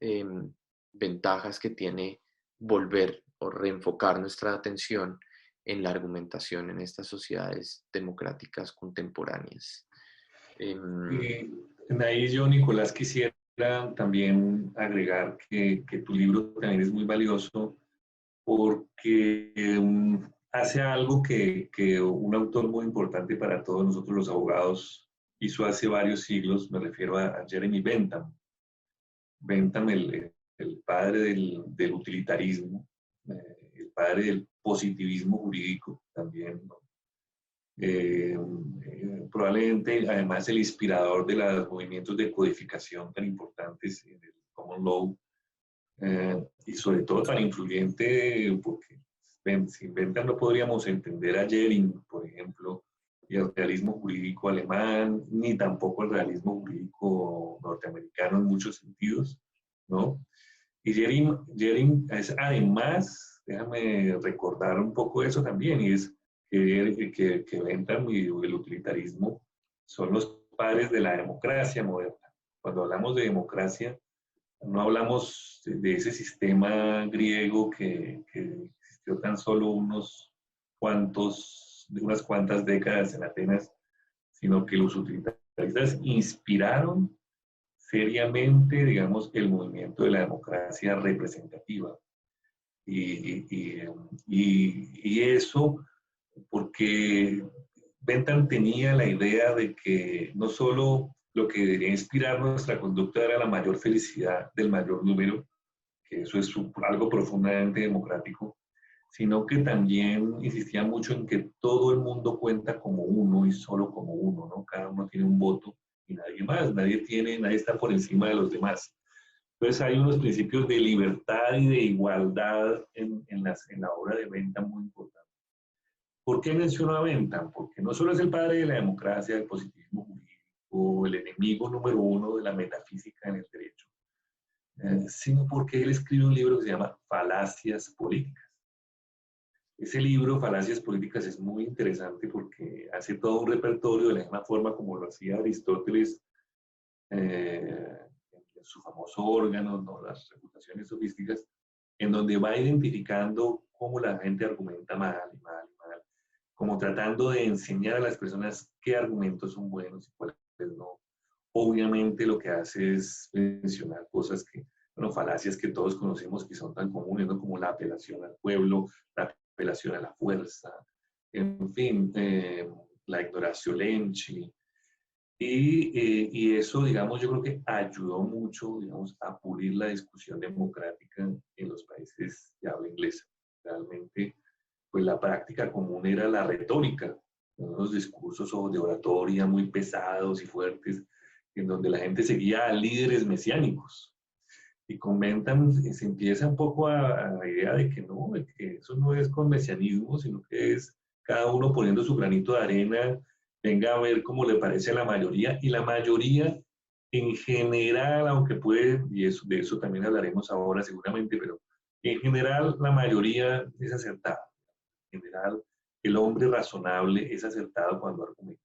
ventajas que tiene volver o reenfocar nuestra atención en la argumentación en estas sociedades democráticas contemporáneas. En ahí yo, Nicolás, quisiera también agregar que tu libro también es muy valioso porque hace algo que un autor muy importante para todos nosotros los abogados hizo hace varios siglos, me refiero a Jeremy Bentham. Bentham, el padre del utilitarismo, el padre del positivismo jurídico también, ¿no? Probablemente además el inspirador de los movimientos de codificación tan importantes en el common law, y sobre todo tan influyente porque sin Bentham no podríamos entender a Schelling, por ejemplo, y el realismo jurídico alemán, ni tampoco el realismo jurídico norteamericano en muchos sentidos, ¿no? Y Schelling es además, déjame recordar un poco eso también, y es que Bentham y el utilitarismo son los padres de la democracia moderna. Cuando hablamos de democracia, no hablamos de ese sistema griego que existió tan solo unas cuantas décadas en Atenas, sino que los utilitaristas inspiraron seriamente, digamos, el movimiento de la democracia representativa. Y eso porque Bentham tenía la idea de que no solo lo que debería inspirar nuestra conducta era la mayor felicidad del mayor número, que eso es algo profundamente democrático, sino que también insistía mucho en que todo el mundo cuenta como uno y solo como uno, ¿no? Cada uno tiene un voto y nadie más, nadie está por encima de los demás. Entonces hay unos principios de libertad y de igualdad en la obra de Bentham muy importantes. ¿Por qué menciono a Bentham? Porque no solo es el padre de la democracia, del positivismo jurídico, el enemigo número uno de la metafísica en el derecho, sino porque él escribe un libro que se llama Falacias Políticas. Ese libro, Falacias Políticas, es muy interesante porque hace todo un repertorio de la misma forma como lo hacía Aristóteles en su famoso órgano, ¿no? Las reputaciones sofísticas, en donde va identificando cómo la gente argumenta mal y mal y mal, como tratando de enseñar a las personas qué argumentos son buenos y cuáles no. Obviamente lo que hace es mencionar cosas que, bueno, falacias que todos conocemos que son tan comunes, ¿no? Como la apelación al pueblo, la apelación a la fuerza, en fin, la ignoratio lenchi. Y eso, digamos, yo creo que ayudó mucho, digamos, a pulir la discusión democrática en los países de habla inglesa. Realmente, pues la práctica común era la retórica, unos discursos de oratoria muy pesados y fuertes, en donde la gente seguía a líderes mesiánicos. Y con Bentham se empieza un poco a la idea de que no, de que eso no es con mesianismo, sino que es cada uno poniendo su granito de arena, venga a ver cómo le parece a la mayoría, y la mayoría en general, aunque puede, y eso, de eso también hablaremos ahora seguramente, pero en general la mayoría es acertada. En general, el hombre razonable es acertado cuando argumenta.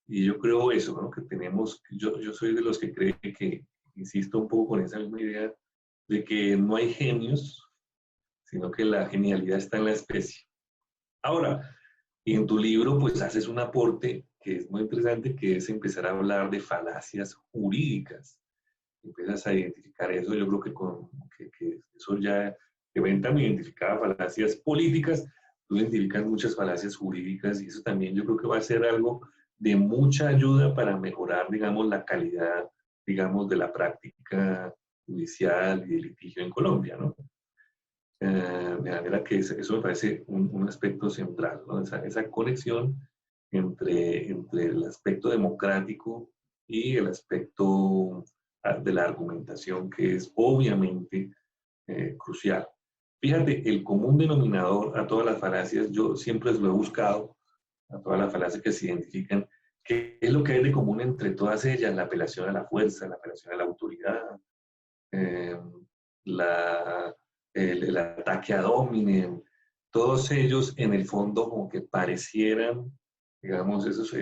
Y yo creo eso, ¿no? Que tenemos, yo soy de los que cree que, insisto un poco con esa misma idea, de que no hay genios, sino que la genialidad está en la especie. Ahora, en tu libro, pues haces un aporte que es muy interesante, que es empezar a hablar de falacias jurídicas. Empiezas a identificar eso, yo creo que eso ya, que Bentham identificaba falacias políticas, tú identificas muchas falacias jurídicas y eso también yo creo que va a ser algo de mucha ayuda para mejorar, digamos, la calidad, digamos, de la práctica judicial y de litigio en Colombia, ¿no? De manera que eso me parece un aspecto central, ¿no? Esa conexión entre el aspecto democrático y el aspecto de la argumentación, que es obviamente crucial. Fíjate, el común denominador a todas las falacias, yo siempre lo he buscado, a todas las falacias que se identifican, ¿qué es lo que hay de común entre todas ellas? La apelación a la fuerza, la apelación a la autoridad, eh, el ataque ad hominem, todos ellos en el fondo como que parecieran, digamos,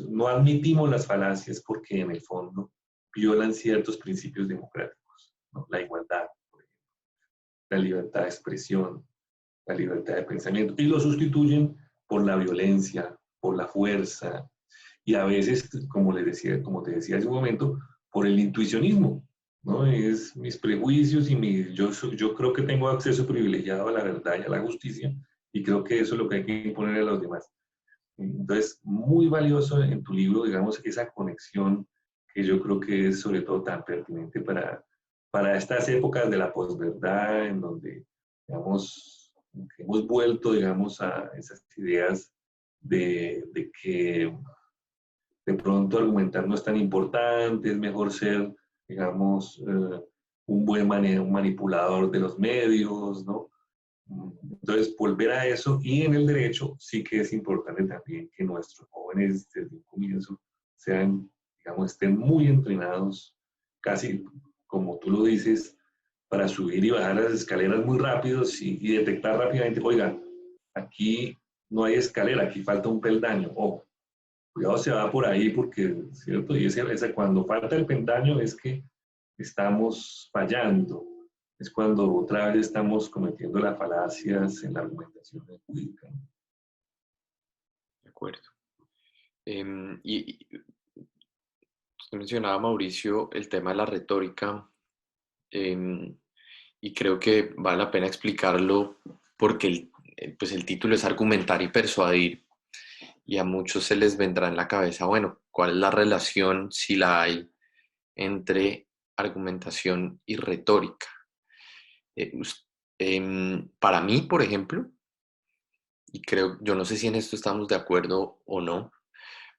no admitimos las falacias porque en el fondo violan ciertos principios democráticos, ¿no? La igualdad, por ejemplo, la libertad de expresión, la libertad de pensamiento, y lo sustituyen por la violencia, por la fuerza, y a veces, como te decía hace un momento, por el intuicionismo, ¿no? Es mis prejuicios y yo creo que tengo acceso privilegiado a la verdad y a la justicia, y creo que eso es lo que hay que imponer a los demás. Entonces, muy valioso en tu libro, digamos, esa conexión que yo creo que es sobre todo tan pertinente para estas épocas de la posverdad, en donde, digamos, hemos vuelto, digamos, a esas ideas de que de pronto argumentar no es tan importante, es mejor ser, digamos, un buen un manipulador de los medios, ¿no? Entonces, volver a eso, y en el derecho sí que es importante también que nuestros jóvenes desde un comienzo sean, digamos, estén muy entrenados, casi como tú lo dices, para subir y bajar las escaleras muy rápidos y detectar rápidamente, oiga, aquí no hay escalera, aquí falta un peldaño, o cuidado se va por ahí porque, ¿cierto? Y cuando falta el peldaño es que estamos fallando, es cuando otra vez estamos cometiendo las falacias en la argumentación jurídica. De acuerdo. Y usted mencionaba, Mauricio, el tema de la retórica, y creo que vale la pena explicarlo porque pues el título es Argumentar y Persuadir, y a muchos se les vendrá en la cabeza, bueno, ¿cuál es la relación, si la hay, entre argumentación y retórica? Para mí, por ejemplo, y creo, yo no sé si en esto estamos de acuerdo o no,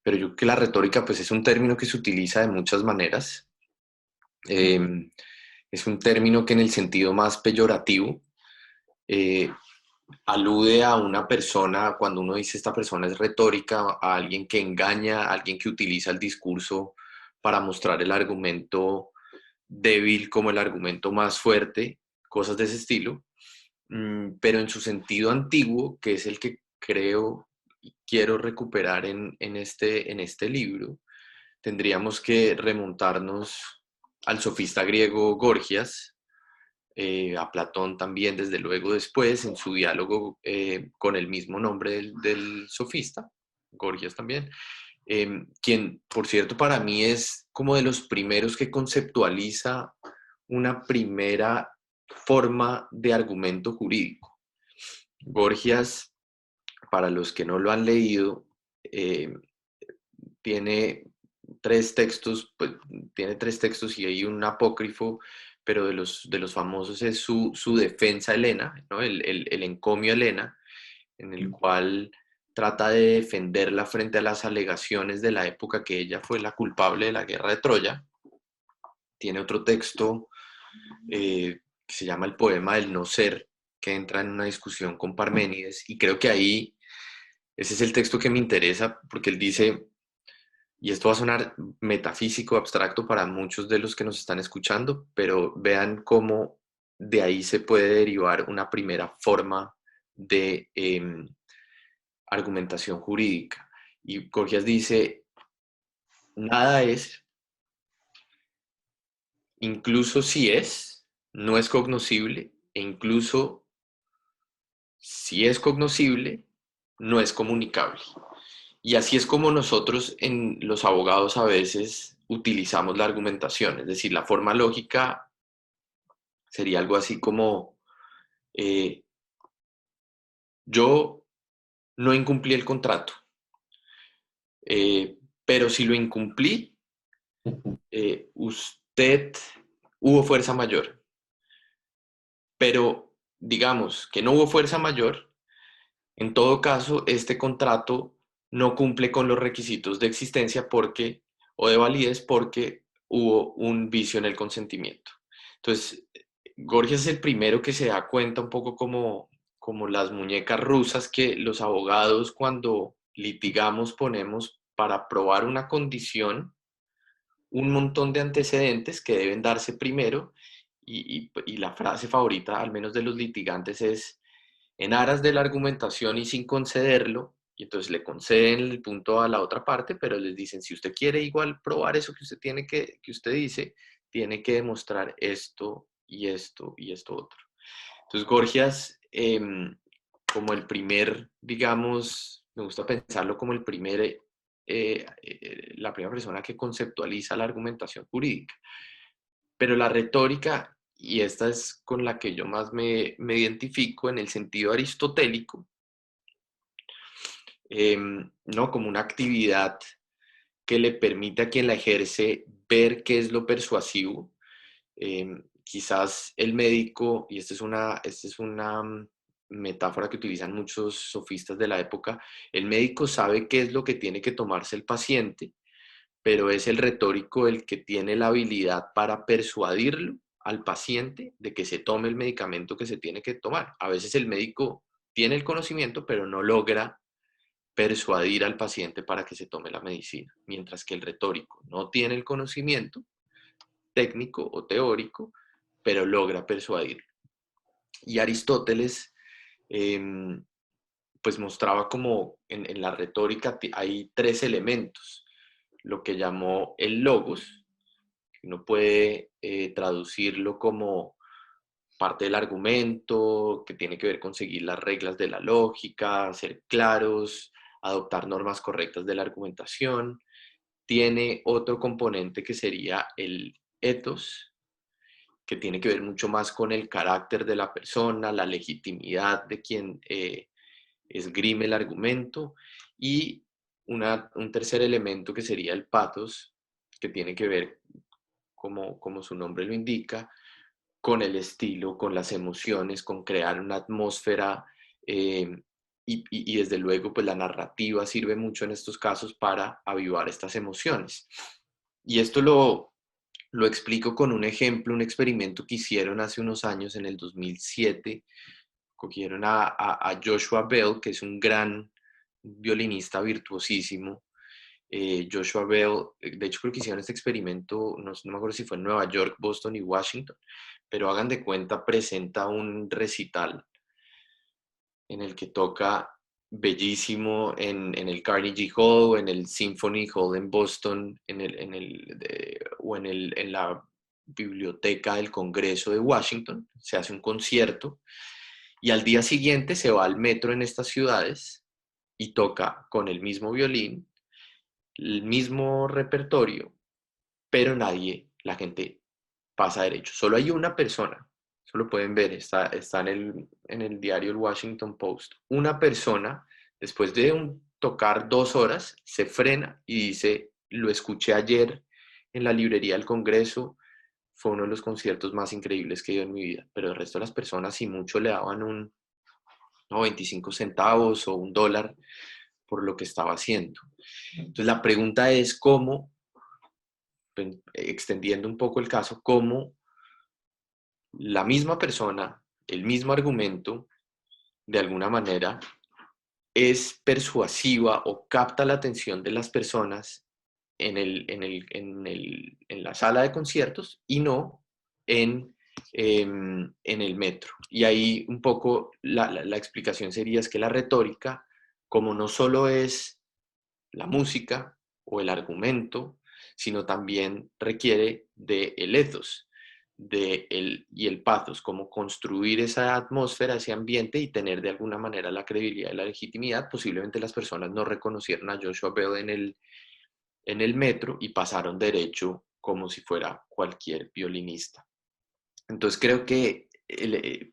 pero yo creo que la retórica pues es un término que se utiliza de muchas maneras. Es un término que en el sentido más peyorativo eh, alude a una persona, cuando uno dice esta persona es retórica, a alguien que engaña, a alguien que utiliza el discurso para mostrar el argumento débil como el argumento más fuerte, cosas de ese estilo. Pero en su sentido antiguo, que es el que creo y quiero recuperar en este libro, tendríamos que remontarnos al sofista griego Gorgias, a Platón también, desde luego después, en su diálogo con el mismo nombre del sofista, Gorgias también, quien, por cierto, para mí es como de los primeros que conceptualiza una primera forma de argumento jurídico. Gorgias, para los que no lo han leído, tiene tres textos, pues, tiene tres textos y hay un apócrifo, pero de los famosos es su defensa a Helena, ¿no? El encomio a Helena, en el cual trata de defenderla frente a las alegaciones de la época que ella fue la culpable de la guerra de Troya. Tiene otro texto que se llama El poema del no ser, que entra en una discusión con Parménides, y creo que ahí ese es el texto que me interesa, porque él dice, y esto va a sonar metafísico, abstracto para muchos de los que nos están escuchando, pero vean cómo de ahí se puede derivar una primera forma de argumentación jurídica. Y Gorgias dice, nada es, incluso si es, no es cognoscible, e incluso si es cognoscible, no es comunicable. Y así es como nosotros en los abogados a veces utilizamos la argumentación, es decir, la forma lógica sería algo así como eh, yo no incumplí el contrato, pero si lo incumplí, usted hubo fuerza mayor, pero digamos que no hubo fuerza mayor, en todo caso, este contrato no cumple con los requisitos de existencia porque, o de validez porque hubo un vicio en el consentimiento. Entonces, Gorgias es el primero que se da cuenta un poco como las muñecas rusas que los abogados cuando litigamos ponemos para probar una condición, un montón de antecedentes que deben darse primero y la frase favorita, al menos de los litigantes, es en aras de la argumentación y sin concederlo, y entonces le conceden el punto a la otra parte, pero les dicen, si usted quiere igual probar eso que usted tiene que usted dice, tiene que demostrar esto y esto y esto otro. Entonces Gorgias, como el primer, digamos, me gusta pensarlo como el primer, la primera persona que conceptualiza la argumentación jurídica. Pero la retórica, y esta es con la que yo más me identifico en el sentido aristotélico, ¿no? Como una actividad que le permite a quien la ejerce ver qué es lo persuasivo. Quizás el médico, y esta es una metáfora que utilizan muchos sofistas de la época, el médico sabe qué es lo que tiene que tomarse el paciente, pero es el retórico el que tiene la habilidad para persuadirlo al paciente de que se tome el medicamento que se tiene que tomar. A veces el médico tiene el conocimiento, pero no logra persuadir al paciente para que se tome la medicina, mientras que el retórico no tiene el conocimiento técnico o teórico, pero logra persuadirlo. Y Aristóteles pues mostraba como en la retórica hay tres elementos, lo que llamó el logos, que uno puede traducirlo como parte del argumento, que tiene que ver con seguir las reglas de la lógica, ser claros, adoptar normas correctas de la argumentación. Tiene otro componente que sería el ethos, que tiene que ver mucho más con el carácter de la persona, la legitimidad de quien esgrime el argumento, y un tercer elemento que sería el pathos, que tiene que ver, como su nombre lo indica, con el estilo, con las emociones, con crear una atmósfera y desde luego pues la narrativa sirve mucho en estos casos para avivar estas emociones. Y esto lo explico con un ejemplo, un experimento que hicieron hace unos años, en el 2007. Cogieron a Joshua Bell, que es un gran violinista virtuosísimo. Joshua Bell, de hecho creo que hicieron este experimento, no me acuerdo si fue en Nueva York, Boston y Washington, pero hagan de cuenta, presenta un recital en el que toca bellísimo en el Carnegie Hall o en el Symphony Hall en Boston, en la Biblioteca del Congreso de Washington. Se hace un concierto y al día siguiente se va al metro en estas ciudades y toca con el mismo violín, el mismo repertorio, pero la gente pasa derecho. Solo hay una persona, eso lo pueden ver, está en el diario El Washington Post. Una persona, después de tocar 2 horas, se frena y dice: lo escuché ayer en la librería del Congreso, fue uno de los conciertos más increíbles que he ido en mi vida. Pero el resto de las personas, si mucho, le daban 25 centavos o $1 por lo que estaba haciendo. Entonces la pregunta es cómo, extendiendo un poco el caso, cómo la misma persona, el mismo argumento, de alguna manera es persuasiva o capta la atención de las personas en la sala de conciertos y no en el metro. Y ahí un poco la explicación sería es que la retórica, como no solo es la música o el argumento, sino también requiere del ethos y el pathos, como construir esa atmósfera, ese ambiente y tener de alguna manera la credibilidad y la legitimidad. Posiblemente las personas no reconocieron a Joshua Bell en el metro y pasaron derecho como si fuera cualquier violinista. Entonces creo que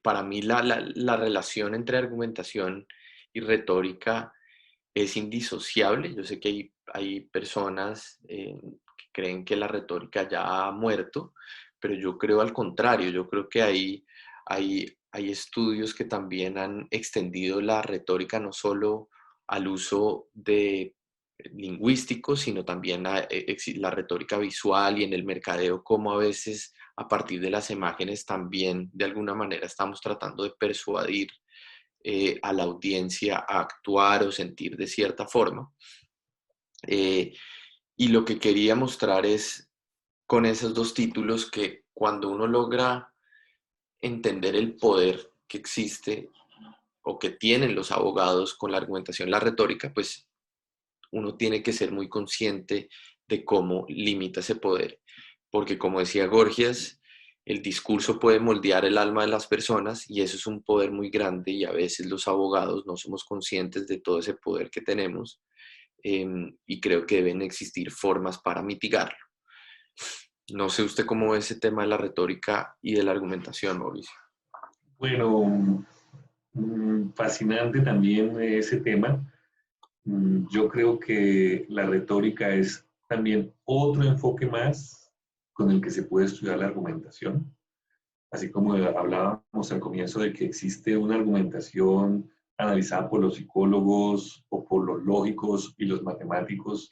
para mí la relación entre argumentación y retórica es indisociable. Yo sé que hay personas que creen que la retórica ya ha muerto, pero yo creo al contrario. Yo creo que hay estudios que también han extendido la retórica no solo al uso de lingüístico, sino también a la retórica visual y en el mercadeo, como a veces a partir de las imágenes también de alguna manera estamos tratando de persuadir a la audiencia a actuar o sentir de cierta forma. Y lo que quería mostrar es con esos 2 títulos que cuando uno logra entender el poder que existe o que tienen los abogados con la argumentación, la retórica, pues uno tiene que ser muy consciente de cómo limita ese poder. Porque como decía Gorgias, el discurso puede moldear el alma de las personas y eso es un poder muy grande y a veces los abogados no somos conscientes de todo ese poder que tenemos y creo que deben existir formas para mitigarlo. No sé usted cómo ve ese tema de la retórica y de la argumentación, Mauricio. Bueno, fascinante también ese tema. Yo creo que la retórica es también otro enfoque más con el que se puede estudiar la argumentación. Así como hablábamos al comienzo de que existe una argumentación analizada por los psicólogos o por los lógicos y los matemáticos,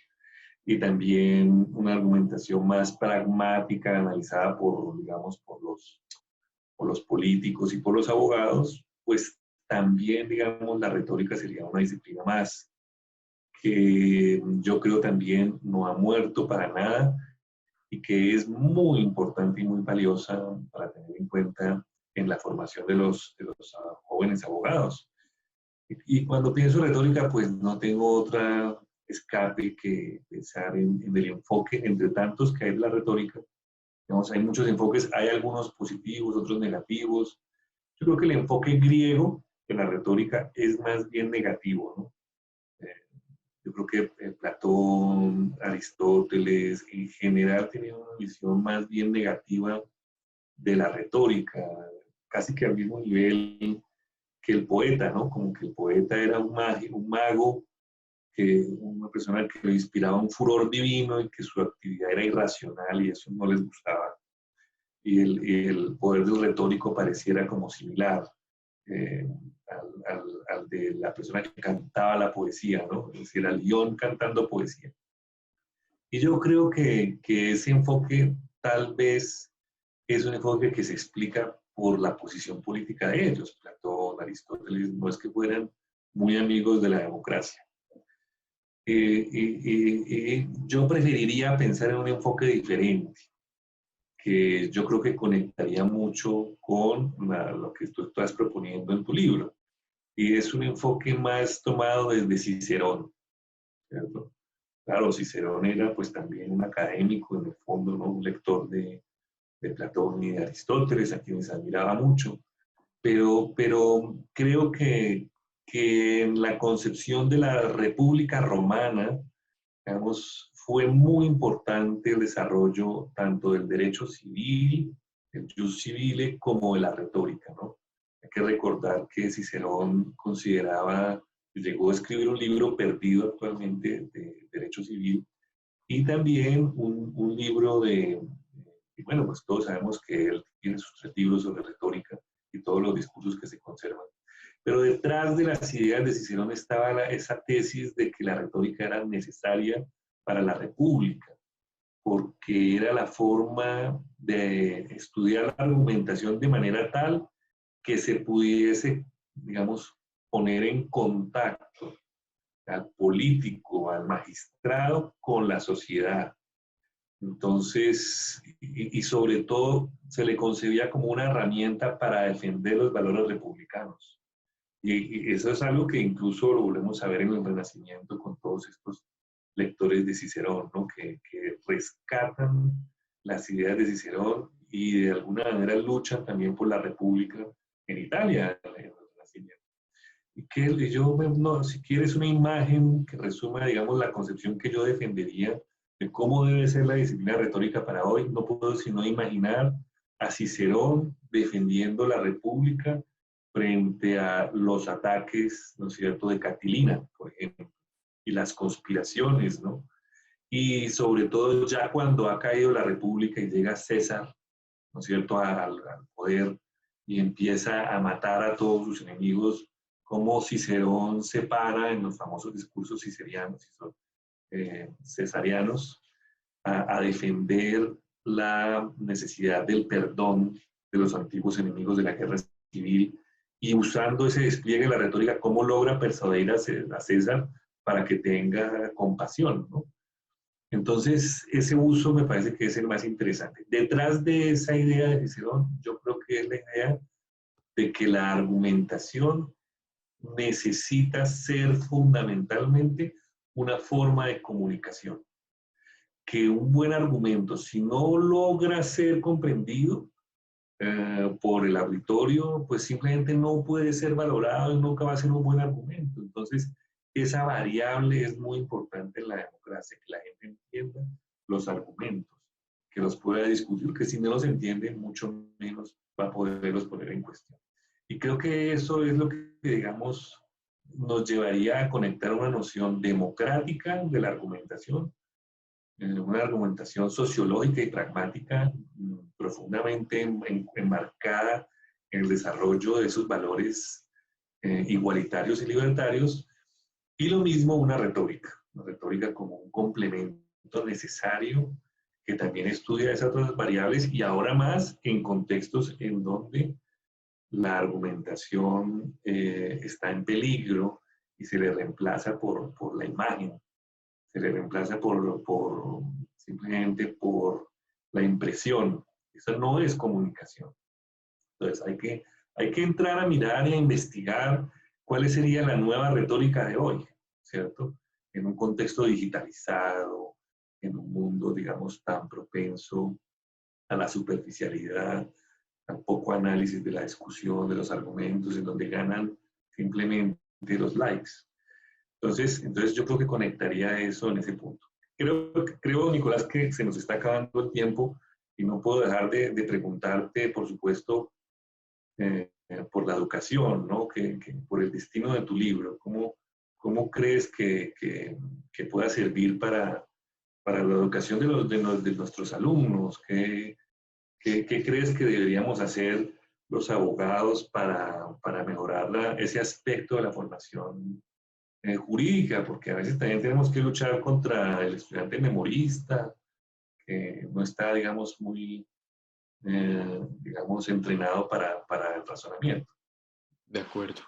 y también una argumentación más pragmática analizada digamos, por los políticos y por los abogados, pues también, digamos, la retórica sería una disciplina más que yo creo también no ha muerto para nada y que es muy importante y muy valiosa para tener en cuenta en la formación de los jóvenes abogados. Y cuando pienso retórica, pues no tengo otra escape que pensar en el enfoque entre tantos que hay en la retórica. Digamos, hay muchos enfoques, hay algunos positivos, otros negativos. Yo creo que el enfoque griego en la retórica es más bien negativo, ¿no? Yo creo que Platón, Aristóteles, en general tenían una visión más bien negativa de la retórica, casi que al mismo nivel que el poeta, ¿no? Como que el poeta era un mago, una persona que le inspiraba un furor divino y que su actividad era irracional y eso no les gustaba. Y el poder del retórico pareciera como similar. al de la persona que cantaba la poesía, ¿no? Es decir, al guión cantando poesía. Y yo creo que ese enfoque tal vez es un enfoque que se explica por la posición política de ellos. Platón, Aristóteles, no es que fueran muy amigos de la democracia. Yo preferiría pensar en un enfoque diferente, que yo creo que conectaría mucho con lo que tú estás proponiendo en tu libro. Y es un enfoque más tomado desde Cicerón, ¿cierto? Claro, Cicerón era pues también un académico, en el fondo, ¿no? Un lector de Platón y de Aristóteles, a quienes admiraba mucho, pero creo que en la concepción de la República Romana, digamos, fue muy importante el desarrollo tanto del derecho civil, el jus civile, como de la retórica, ¿no? Hay que recordar que Cicerón consideraba, llegó a escribir un libro perdido actualmente de derecho civil y también un libro y bueno, pues todos sabemos que él tiene sus 3 libros sobre retórica y todos los discursos que se conservan. Pero detrás de las ideas de Cicerón estaba esa tesis de que la retórica era necesaria para la república, porque era la forma de estudiar la argumentación de manera tal que se pudiese, digamos, poner en contacto al político, al magistrado, con la sociedad. Entonces, y sobre todo, se le concebía como una herramienta para defender los valores republicanos. Y eso es algo que incluso lo volvemos a ver en el Renacimiento con todos estos lectores de Cicerón, ¿no? que rescatan las ideas de Cicerón y de alguna manera luchan también por la república en Italia, en el Renacimiento. Y que yo, no, si quieres una imagen que resuma, digamos, la concepción que yo defendería de cómo debe ser la disciplina retórica para hoy, no puedo sino imaginar a Cicerón defendiendo la república frente a los ataques, ¿no es cierto?, de Catilina, por ejemplo, y las conspiraciones, ¿no? Y sobre todo ya cuando ha caído la república y llega César, ¿no es cierto?, al poder y empieza a matar a todos sus enemigos, como Cicerón se para en los famosos discursos cesarianos a defender la necesidad del perdón de los antiguos enemigos de la guerra civil y usando ese despliegue de la retórica, cómo logra persuadir a César para que tenga compasión, ¿no? Entonces, ese uso me parece que es el más interesante. Detrás de esa idea de Cicerón, yo creo que es la idea de que la argumentación necesita ser fundamentalmente una forma de comunicación. Que un buen argumento, si no logra ser comprendido por el auditorio, pues simplemente no puede ser valorado y nunca va a ser un buen argumento. Entonces, esa variable es muy importante en la democracia, que la gente entienda los argumentos, que los pueda discutir, que si no los entiende, mucho menos va a poderlos poner en cuestión. Y creo que eso es lo que, digamos, nos llevaría a conectar una noción democrática de la argumentación, una argumentación sociológica y pragmática profundamente enmarcada en el desarrollo de esos valores igualitarios y libertarios, y lo mismo una retórica como un complemento necesario que también estudia esas otras variables y ahora más en contextos en donde la argumentación está en peligro y se le reemplaza por la imagen, se le reemplaza simplemente por la impresión. Eso no es comunicación. Entonces hay que entrar a mirar y a investigar cuál sería la nueva retórica de hoy, ¿cierto? En un contexto digitalizado, en un mundo, digamos, tan propenso a la superficialidad, tan poco análisis de la discusión, de los argumentos, en donde ganan simplemente los likes. Entonces yo creo que conectaría eso en ese punto. Creo, Nicolás, que se nos está acabando el tiempo y no puedo dejar de preguntarte, por supuesto, por la educación, ¿no? Por el destino de tu libro. ¿Cómo crees que pueda servir para la educación de nuestros alumnos? ¿Qué crees que deberíamos hacer los abogados para mejorar ese aspecto de la formación jurídica, porque a veces también tenemos que luchar contra el estudiante memorista, que no está, digamos, muy, digamos, entrenado para el razonamiento. De acuerdo.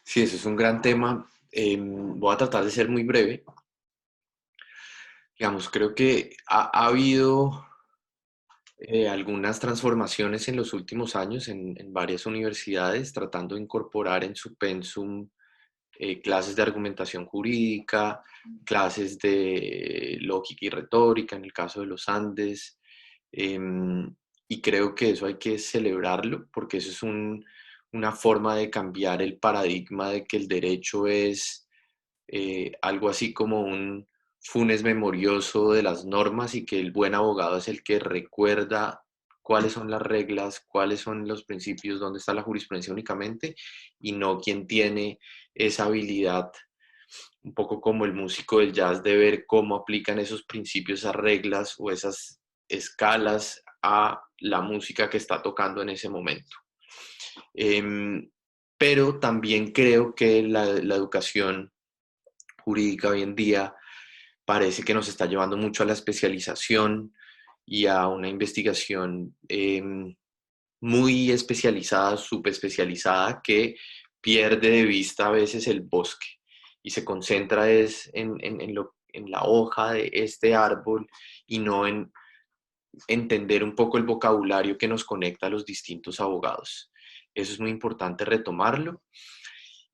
Sí, eso es un gran tema. Voy a tratar de ser muy breve. Digamos, creo que ha habido algunas transformaciones en los últimos años en varias universidades, tratando de incorporar en su pensum clases de argumentación jurídica, clases de lógica y retórica, en el caso de los Andes, y creo que eso hay que celebrarlo, porque eso es una forma de cambiar el paradigma de que el derecho es algo así como un funes memorioso de las normas y que el buen abogado es el que recuerda cuáles son las reglas, cuáles son los principios, dónde está la jurisprudencia únicamente, y no quien tiene esa habilidad, un poco como el músico del jazz, de ver cómo aplican esos principios, esas reglas o esas escalas a la música que está tocando en ese momento. Pero también creo que la educación jurídica hoy en día parece que nos está llevando mucho a la especialización y a una investigación muy especializada, subespecializada, que pierde de vista a veces el bosque y se concentra en la hoja de este árbol y no en entender un poco el vocabulario que nos conecta a los distintos abogados. Eso es muy importante retomarlo.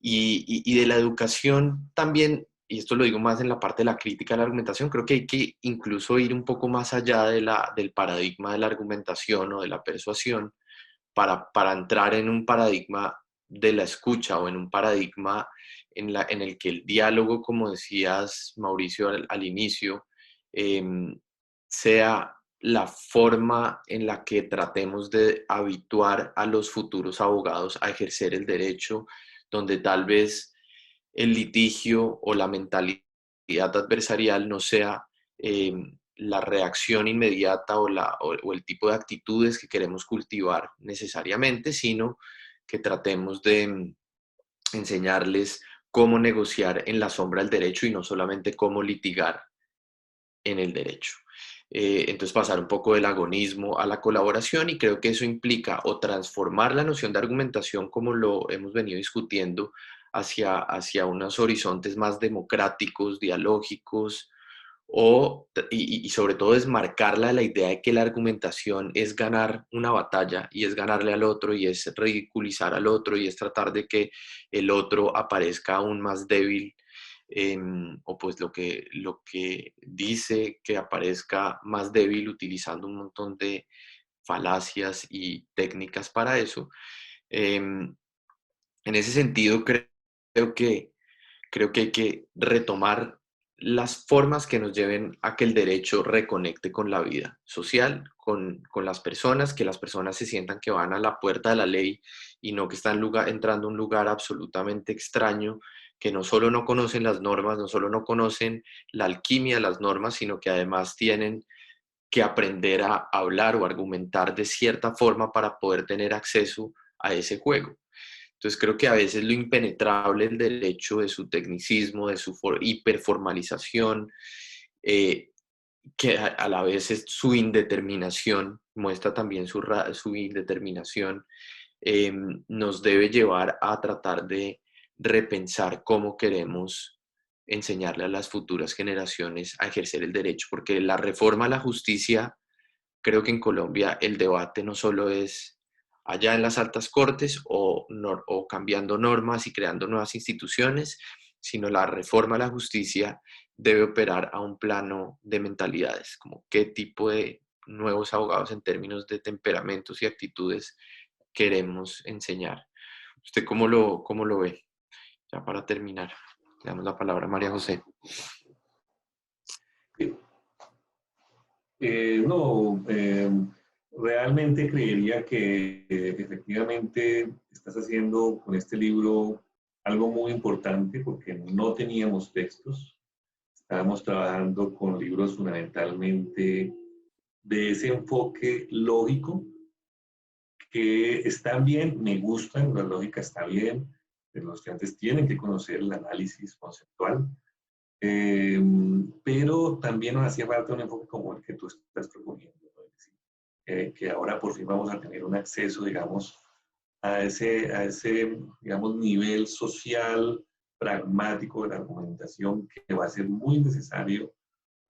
Y de la educación también, y esto lo digo más en la parte de la crítica de la argumentación, creo que hay que incluso ir un poco más allá del paradigma de la argumentación o de la persuasión para entrar en un paradigma de la escucha o en un paradigma en el que el diálogo, como decías, Mauricio, al inicio, sea la forma en la que tratemos de habituar a los futuros abogados a ejercer el derecho, donde tal vez el litigio o la mentalidad adversarial no sea la reacción inmediata o el tipo de actitudes que queremos cultivar necesariamente, sino que tratemos de enseñarles cómo negociar en la sombra del derecho y no solamente cómo litigar en el derecho. Entonces pasar un poco del agonismo a la colaboración, y creo que eso implica o transformar la noción de argumentación como lo hemos venido discutiendo hacia unos horizontes más democráticos, dialógicos, y sobre todo desmarcarla de la idea de que la argumentación es ganar una batalla y es ganarle al otro y es ridiculizar al otro y es tratar de que el otro aparezca aún más débil, o pues lo que dice que aparezca más débil utilizando un montón de falacias y técnicas para eso. En ese sentido, que, creo que hay que retomar las formas que nos lleven a que el derecho reconecte con la vida social, con las personas, que las personas se sientan que van a la puerta de la ley y no que están entrando a un lugar absolutamente extraño, que no solo no conocen las normas, no solo no conocen la alquimia de las normas, sino que además tienen que aprender a hablar o argumentar de cierta forma para poder tener acceso a ese juego. Entonces creo que a veces lo impenetrable del derecho, de su tecnicismo, de su hiperformalización, que a la vez es su indeterminación, muestra también su indeterminación, nos debe llevar a tratar de repensar cómo queremos enseñarle a las futuras generaciones a ejercer el derecho, porque la reforma a la justicia, creo que en Colombia el debate no solo es allá en las altas cortes o cambiando normas y creando nuevas instituciones, sino la reforma a la justicia debe operar a un plano de mentalidades, como qué tipo de nuevos abogados en términos de temperamentos y actitudes queremos enseñar. ¿Usted cómo lo ve? Ya para terminar, le damos la palabra a María José. No, realmente creería que efectivamente estás haciendo con este libro algo muy importante porque no teníamos textos. Estábamos trabajando con libros fundamentalmente de ese enfoque lógico que están bien, me gustan, la lógica está bien, los estudiantes tienen que conocer el análisis conceptual, pero también nos hacía falta un enfoque como el que tú estás proponiendo, ¿no? Es decir, que ahora por fin vamos a tener un acceso, digamos, a ese digamos, nivel social, pragmático de la argumentación que va a ser muy necesario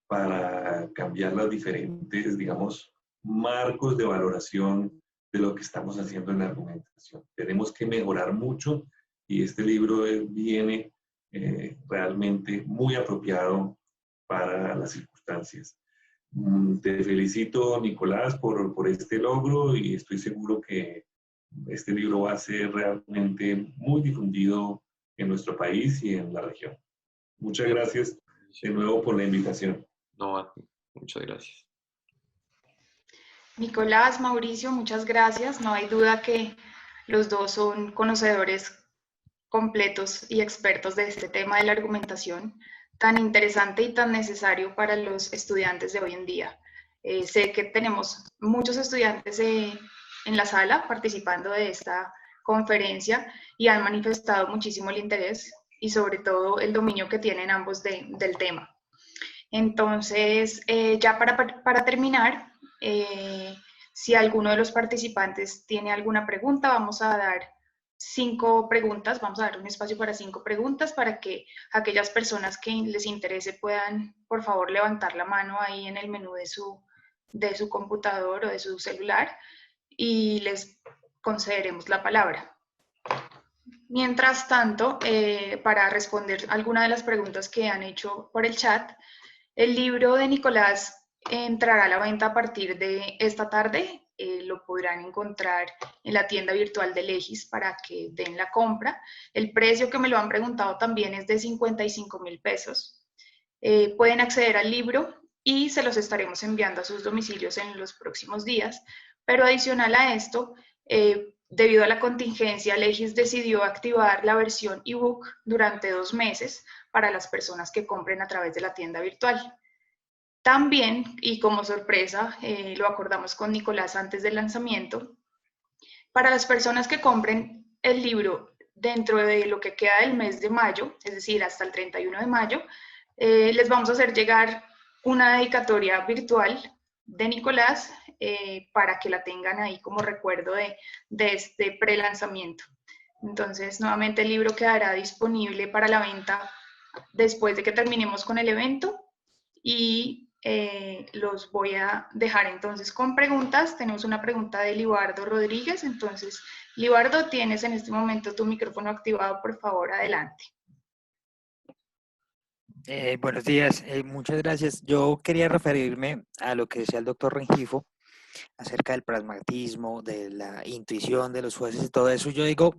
para cambiar las diferentes, digamos, marcos de valoración de lo que estamos haciendo en la argumentación. Tenemos que mejorar mucho y este libro viene realmente muy apropiado para las circunstancias. Te felicito, Nicolás, por este logro y estoy seguro que este libro va a ser realmente muy difundido en nuestro país y en la región. Muchas gracias de nuevo por la invitación. No, muchas gracias. Nicolás, Mauricio, muchas gracias. No hay duda que los dos son conocedores completos y expertos de este tema de la argumentación tan interesante y tan necesario para los estudiantes de hoy en día. Sé que tenemos muchos estudiantes en la sala participando de esta conferencia y han manifestado muchísimo el interés y sobre todo el dominio que tienen ambos del tema. Entonces, ya para terminar, si alguno de los participantes tiene alguna pregunta, vamos a dar 5 preguntas, vamos a dar un espacio para 5 preguntas para que aquellas personas que les interese puedan, por favor, levantar la mano ahí en el menú de su computador o de su celular y les concederemos la palabra. Mientras tanto, para responder alguna de las preguntas que han hecho por el chat, el libro de Nicolás entrará a la venta a partir de esta tarde. Lo podrán encontrar en la tienda virtual de Legis para que den la compra. El precio, que me lo han preguntado también, es de 55,000 pesos. Pueden acceder al libro y se los estaremos enviando a sus domicilios en los próximos días. Pero adicional a esto, debido a la contingencia, Legis decidió activar la versión ebook durante 2 meses para las personas que compren a través de la tienda virtual. También, y como sorpresa, lo acordamos con Nicolás antes del lanzamiento, para las personas que compren el libro dentro de lo que queda del mes de mayo, es decir, hasta el 31 de mayo, les vamos a hacer llegar una dedicatoria virtual de Nicolás para que la tengan ahí como recuerdo de este pre-lanzamiento. Entonces, nuevamente el libro quedará disponible para la venta después de que terminemos con el evento y los voy a dejar entonces con preguntas. Tenemos una pregunta de Libardo Rodríguez. Entonces, Libardo, tienes en este momento tu micrófono activado, por favor, adelante. Buenos días, muchas gracias. Yo quería referirme a lo que decía el doctor Rengifo acerca del pragmatismo, de la intuición de los jueces y todo eso. Yo digo,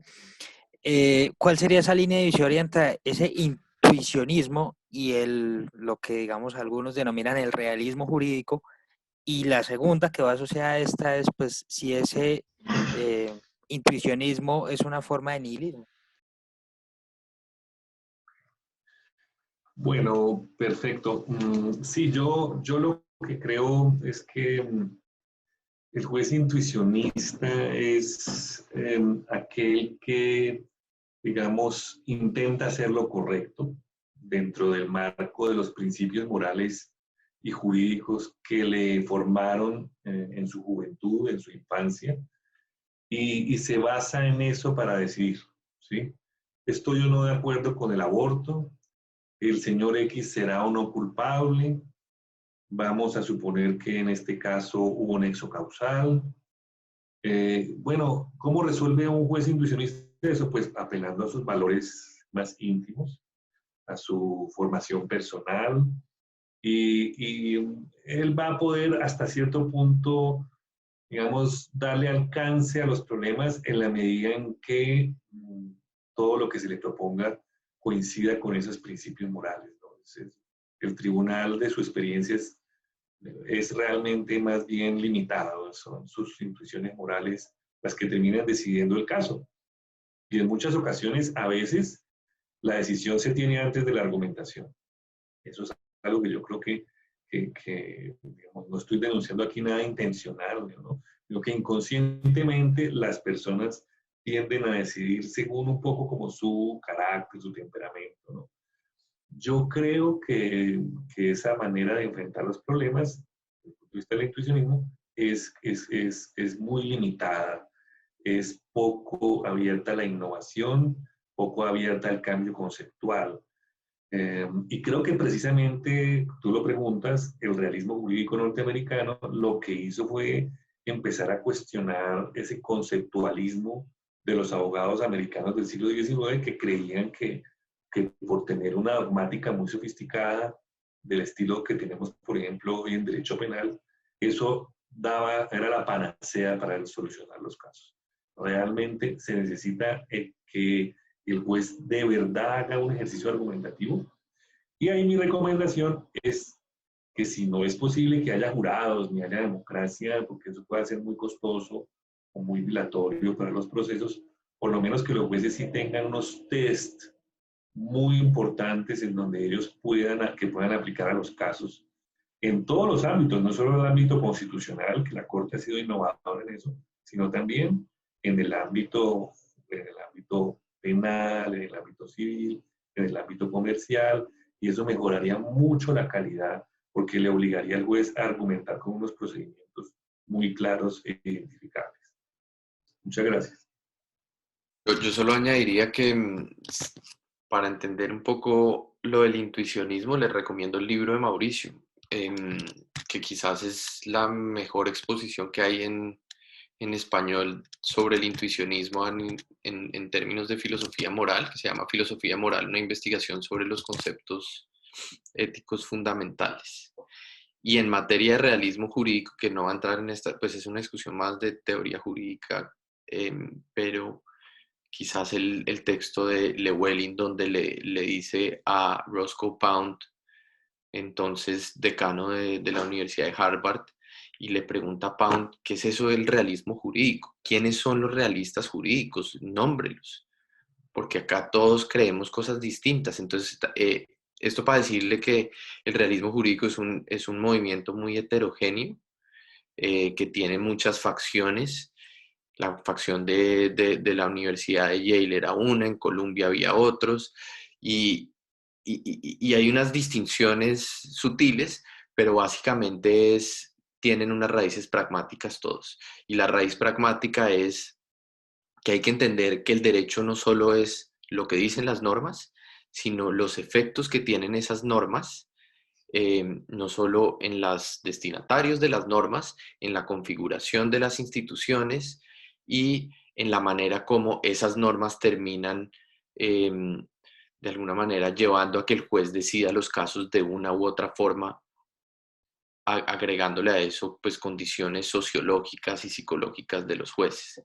¿cuál sería esa línea divisoria entre ese intuicionismo y lo que, digamos, algunos denominan el realismo jurídico? Y la segunda que va asociada a esta es, pues, si ese intuicionismo es una forma de nihilismo. Bueno, perfecto. Sí, yo lo que creo es que el juez intuicionista es aquel que, digamos, intenta hacer lo correcto dentro del marco de los principios morales y jurídicos que le formaron en su juventud, en su infancia, y se basa en eso para decidir, ¿sí? ¿Estoy o no de acuerdo con el aborto? ¿El señor X será o no culpable? Vamos a suponer que en este caso hubo nexo causal. Bueno, ¿cómo resuelve un juez intuicionista eso? Pues apelando a sus valores más íntimos, a su formación personal, y él va a poder hasta cierto punto, digamos, darle alcance a los problemas en la medida en que todo lo que se le proponga coincida con esos principios morales, ¿no? Entonces, el tribunal de su experiencia es realmente más bien limitado, son sus intuiciones morales las que terminan decidiendo el caso. Y en muchas ocasiones, a veces, la decisión se tiene antes de la argumentación. Eso es algo que yo creo que digamos, no estoy denunciando aquí nada intencional, ¿no? sino que inconscientemente las personas tienden a decidir según un poco como su carácter, su temperamento, ¿no? Yo creo que esa manera de enfrentar los problemas, desde el punto de vista del intuicionismo, es muy limitada, es poco abierta a la innovación, poco abierta al cambio conceptual. Y creo que precisamente, tú lo preguntas, el realismo jurídico norteamericano lo que hizo fue empezar a cuestionar ese conceptualismo de los abogados americanos del siglo XIX que creían que por tener una dogmática muy sofisticada del estilo que tenemos, por ejemplo, hoy en derecho penal, eso era la panacea para solucionar los casos. Realmente se necesita que el juez de verdad haga un ejercicio argumentativo. Y ahí mi recomendación es que si no es posible que haya jurados ni haya democracia, porque eso puede ser muy costoso o muy dilatorio para los procesos, por lo menos que los jueces sí tengan unos test muy importantes en donde ellos puedan aplicar a los casos en todos los ámbitos, no solo en el ámbito constitucional, que la Corte ha sido innovadora en eso, sino también en el ámbito penal, en el ámbito civil, en el ámbito comercial, y eso mejoraría mucho la calidad porque le obligaría al juez a argumentar con unos procedimientos muy claros e identificables. Muchas gracias. Yo solo añadiría que para entender un poco lo del intuicionismo, les recomiendo el libro de Mauricio, que quizás es la mejor exposición que hay en español sobre el intuicionismo en términos de filosofía moral, que se llama Filosofía Moral, una investigación sobre los conceptos éticos fundamentales. Y en materia de realismo jurídico, que no va a entrar en esta, pues es una discusión más de teoría jurídica, pero quizás el texto de Llewellyn, donde le dice a Roscoe Pound, entonces decano de la Universidad de Harvard, y le pregunta a Pound, ¿qué es eso del realismo jurídico? ¿Quiénes son los realistas jurídicos? Nómbrelos, porque acá todos creemos cosas distintas. Entonces, esto para decirle que el realismo jurídico es un movimiento muy heterogéneo, que tiene muchas facciones. La facción de la Universidad de Yale era una, en Columbia había otros, y hay unas distinciones sutiles, pero básicamente tienen unas raíces pragmáticas todos. Y la raíz pragmática es que hay que entender que el derecho no solo es lo que dicen las normas, sino los efectos que tienen esas normas, no solo en los destinatarios de las normas, en la configuración de las instituciones y en la manera como esas normas terminan, de alguna manera, llevando a que el juez decida los casos de una u otra forma, agregándole a eso pues condiciones sociológicas y psicológicas de los jueces.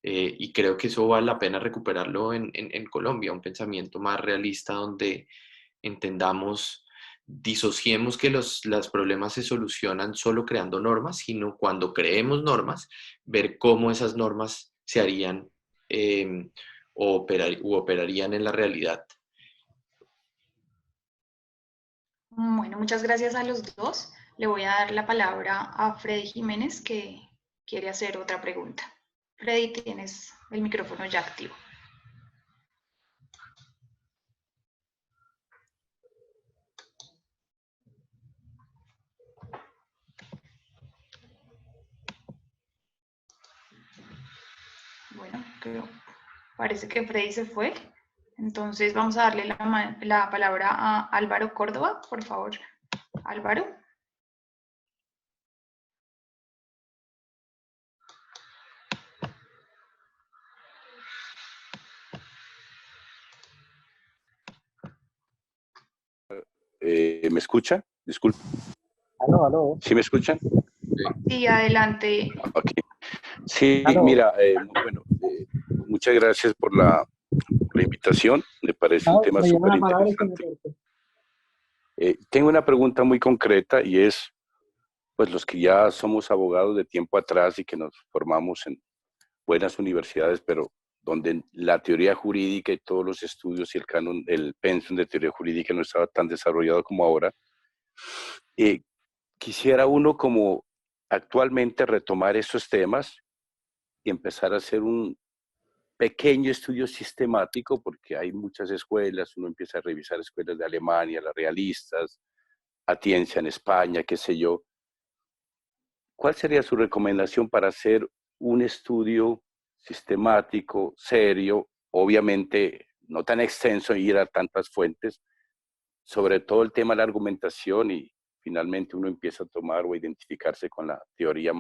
Y creo que eso vale la pena recuperarlo en Colombia, un pensamiento más realista donde entendamos, disociemos que los problemas se solucionan solo creando normas, sino cuando creemos normas, ver cómo esas normas se harían u operarían en la realidad. Bueno, muchas gracias a los dos. Le voy a dar la palabra a Freddy Jiménez, que quiere hacer otra pregunta. Freddy, tienes el micrófono ya activo. Bueno, parece que Freddy se fue. Entonces vamos a darle la palabra a Álvaro Córdoba, por favor. Álvaro. ¿Me escucha? Disculpe. Aló, aló. ¿Sí me escuchan? Sí, adelante. Ok. Sí, Aló. mira, bueno, muchas gracias por la invitación. Me parece un tema súper interesante. Tengo una pregunta muy concreta y es, pues los que ya somos abogados de tiempo atrás y que nos formamos en buenas universidades, pero donde la teoría jurídica y todos los estudios y el canon, el pensum de teoría jurídica no estaba tan desarrollado como ahora, quisiera uno como actualmente retomar esos temas y empezar a hacer un pequeño estudio sistemático, porque hay muchas escuelas, uno empieza a revisar escuelas de Alemania, las realistas, Atienza en España, qué sé yo. ¿Cuál sería su recomendación para hacer un estudio sistemático, serio, obviamente no tan extenso y ir a tantas fuentes, sobre todo el tema de la argumentación y finalmente uno empieza a tomar o identificarse con la teoría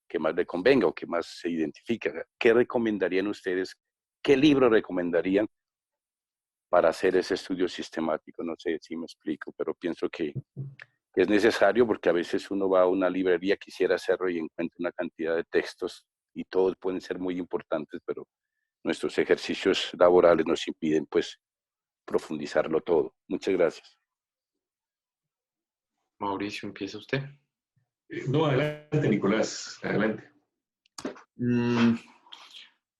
que más le convenga o que más se identifica? ¿Qué recomendarían ustedes? ¿Qué libro recomendarían para hacer ese estudio sistemático? No sé si me explico, pero pienso que es necesario porque a veces uno va a una librería, quisiera hacerlo y encuentra una cantidad de textos y todos pueden ser muy importantes, pero nuestros ejercicios laborales nos impiden pues profundizarlo todo. Muchas gracias. Mauricio, ¿empieza usted? No, adelante, Nicolás, adelante.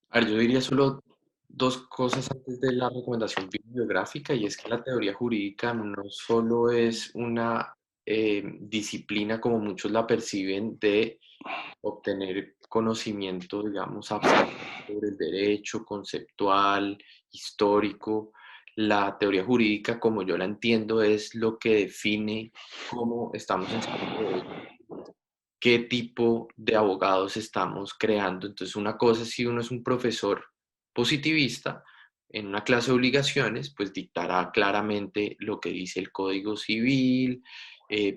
A ver, yo diría solo dos cosas antes de la recomendación bibliográfica, y es que la teoría jurídica no solo es una disciplina como muchos la perciben de obtener conocimiento, digamos, abstracto sobre el derecho, conceptual, histórico. La teoría jurídica, como yo la entiendo, es lo que define cómo estamos enseñando derecho, qué tipo de abogados estamos creando. Entonces, una cosa es si uno es un profesor positivista en una clase de obligaciones, pues dictará claramente lo que dice el Código Civil,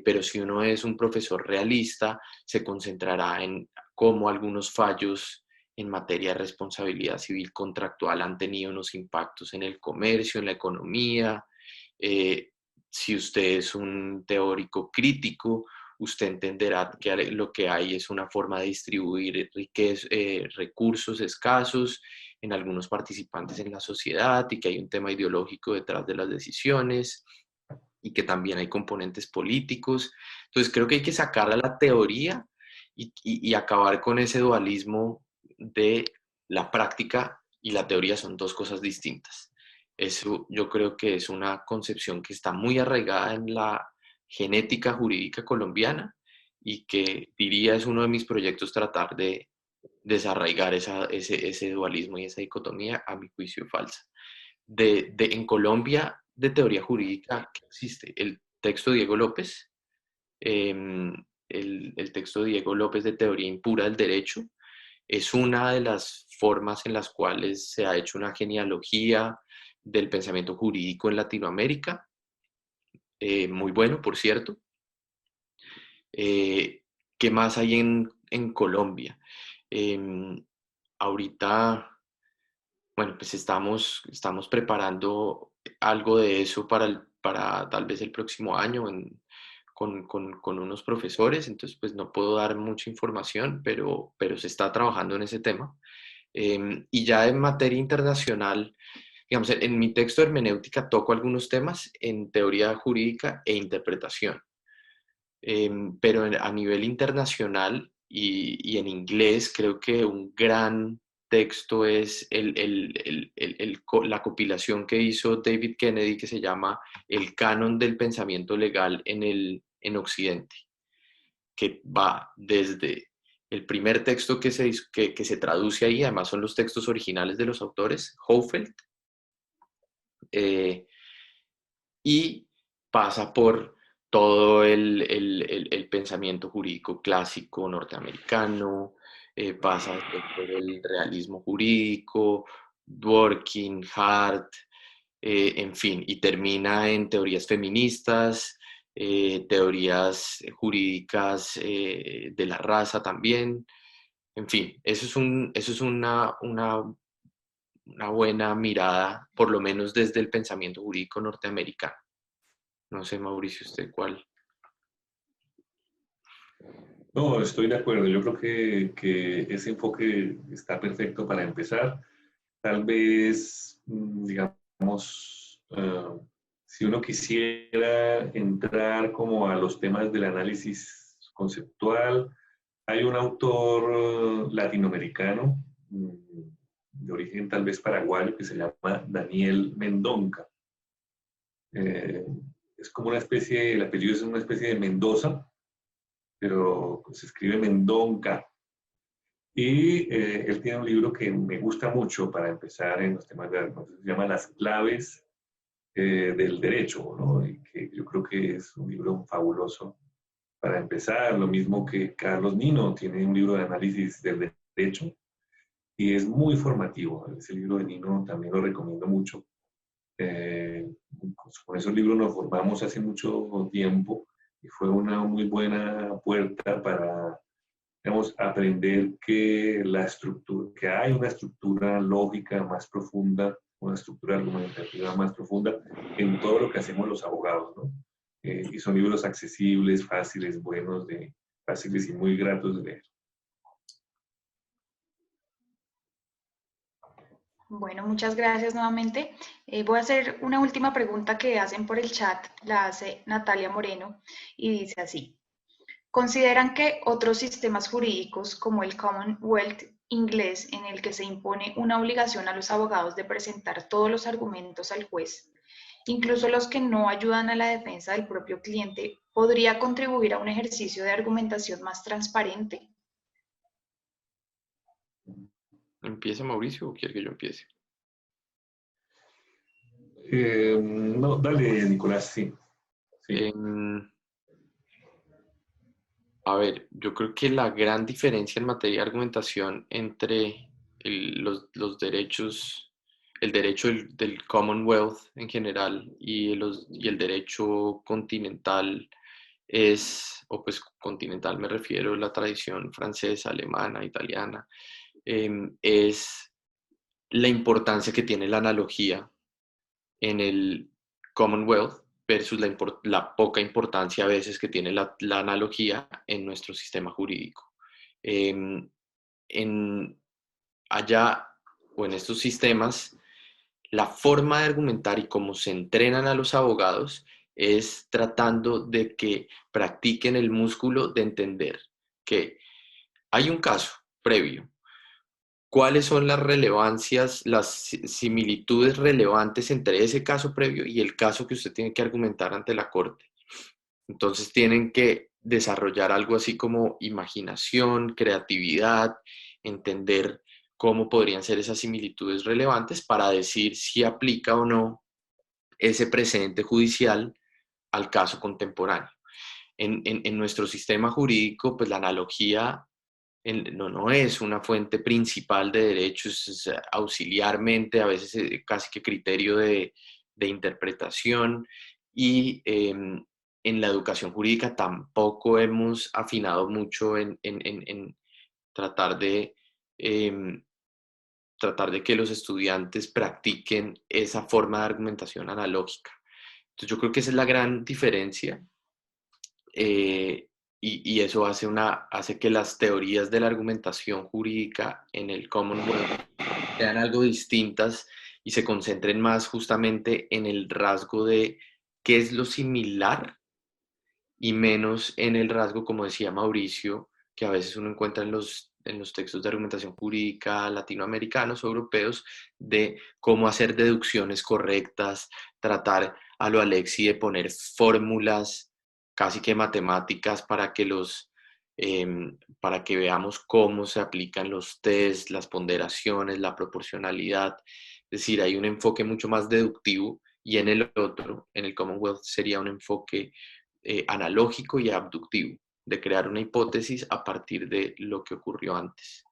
pero si uno es un profesor realista, se concentrará en cómo algunos fallos en materia de responsabilidad civil contractual han tenido unos impactos en el comercio, en la economía. Si usted es un teórico crítico, usted entenderá que lo que hay es una forma de distribuir recursos escasos en algunos participantes en la sociedad y que hay un tema ideológico detrás de las decisiones y que también hay componentes políticos. Entonces creo que hay que sacar a la teoría y acabar con ese dualismo de la práctica y la teoría son dos cosas distintas. Eso yo creo que es una concepción que está muy arraigada en la genética jurídica colombiana y que diría es uno de mis proyectos tratar de desarraigar ese dualismo y esa dicotomía, a mi juicio, falsa. En Colombia, de teoría jurídica, ¿qué existe? El texto de Diego López, el texto de Diego López de Teoría Impura del Derecho, es una de las formas en las cuales se ha hecho una genealogía del pensamiento jurídico en Latinoamérica, muy bueno, por cierto. ¿Qué más hay en Colombia? Ahorita, bueno, pues estamos preparando algo de eso para tal vez el próximo año con unos profesores, entonces pues no puedo dar mucha información, pero se está trabajando en ese tema. Y ya en materia internacional, digamos, en mi texto de hermenéutica toco algunos temas en teoría jurídica e interpretación. Pero a nivel internacional y en inglés, creo que un gran texto es la compilación que hizo David Kennedy, que se llama El Canon del Pensamiento Legal en Occidente, que va desde el primer texto que se traduce ahí, además son los textos originales de los autores, Houfelt, y pasa por todo el pensamiento jurídico clásico norteamericano, pasa por el realismo jurídico, Dworkin, Hart, en fin, y termina en teorías feministas, teorías jurídicas de la raza también. En fin, eso es una buena mirada, por lo menos desde el pensamiento jurídico norteamericano. No sé, Mauricio, ¿usted cuál? No, estoy de acuerdo. Yo creo que ese enfoque está perfecto para empezar. Tal vez, digamos, si uno quisiera entrar como a los temas del análisis conceptual, hay un autor latinoamericano, de origen tal vez paraguayo, que se llama Daniel Mendonca. Es como una especie, el apellido es una especie de Mendoza, pero se escribe Mendonca. Y él tiene un libro que me gusta mucho para empezar en los temas de argumentación, se llama Las claves del derecho, ¿no? Y que yo creo que es un libro fabuloso para empezar. Lo mismo que Carlos Nino tiene un libro de análisis del derecho y es muy formativo. Ese libro de Nino también lo recomiendo mucho. Con esos libros nos formamos hace mucho tiempo y fue una muy buena puerta para, digamos, aprender que que hay una estructura lógica más profunda, una estructura argumentativa más profunda en todo lo que hacemos los abogados, ¿no? Y son libros accesibles, fáciles, buenos, fáciles y muy gratos de leer. Bueno, muchas gracias nuevamente. Voy a hacer una última pregunta que hacen por el chat, la hace Natalia Moreno y dice así. ¿Consideran que otros sistemas jurídicos como el Commonwealth inglés, en el que se impone una obligación a los abogados de presentar todos los argumentos al juez, incluso los que no ayudan a la defensa del propio cliente, podría contribuir a un ejercicio de argumentación más transparente? ¿Empieza Mauricio o quiere que yo empiece? No, dale, Nicolás, sí. Sí. A ver, yo creo que la gran diferencia en materia de argumentación entre los derechos, el derecho del Commonwealth en general y el derecho continental o pues continental me refiero a la tradición francesa, alemana, italiana, es la importancia que tiene la analogía en el Commonwealth versus la poca importancia a veces que tiene la analogía en nuestro sistema jurídico. Allá o en estos sistemas, la forma de argumentar y cómo se entrenan a los abogados es tratando de que practiquen el músculo de entender que hay un caso previo. ¿Cuáles son las relevancias, las similitudes relevantes entre ese caso previo y el caso que usted tiene que argumentar ante la corte? Entonces tienen que desarrollar algo así como imaginación, creatividad, entender cómo podrían ser esas similitudes relevantes para decir si aplica o no ese precedente judicial al caso contemporáneo. En nuestro sistema jurídico, pues la analogía no es una fuente principal de derechos, es auxiliarmente, a veces casi que criterio de interpretación, y en la educación jurídica tampoco hemos afinado mucho en tratar de que los estudiantes practiquen esa forma de argumentación analógica. Entonces yo creo que esa es la gran diferencia. Y eso hace que las teorías de la argumentación jurídica en el Commonwealth sean algo distintas y se concentren más justamente en el rasgo de qué es lo similar y menos en el rasgo, como decía Mauricio, que a veces uno encuentra en los textos de argumentación jurídica latinoamericanos o europeos, de cómo hacer deducciones correctas, tratar a lo Alexi de poner fórmulas casi que matemáticas para que veamos cómo se aplican los test, las ponderaciones, la proporcionalidad. Es decir, hay un enfoque mucho más deductivo y en el otro, en el Commonwealth, sería un enfoque analógico y abductivo, de crear una hipótesis a partir de lo que ocurrió antes.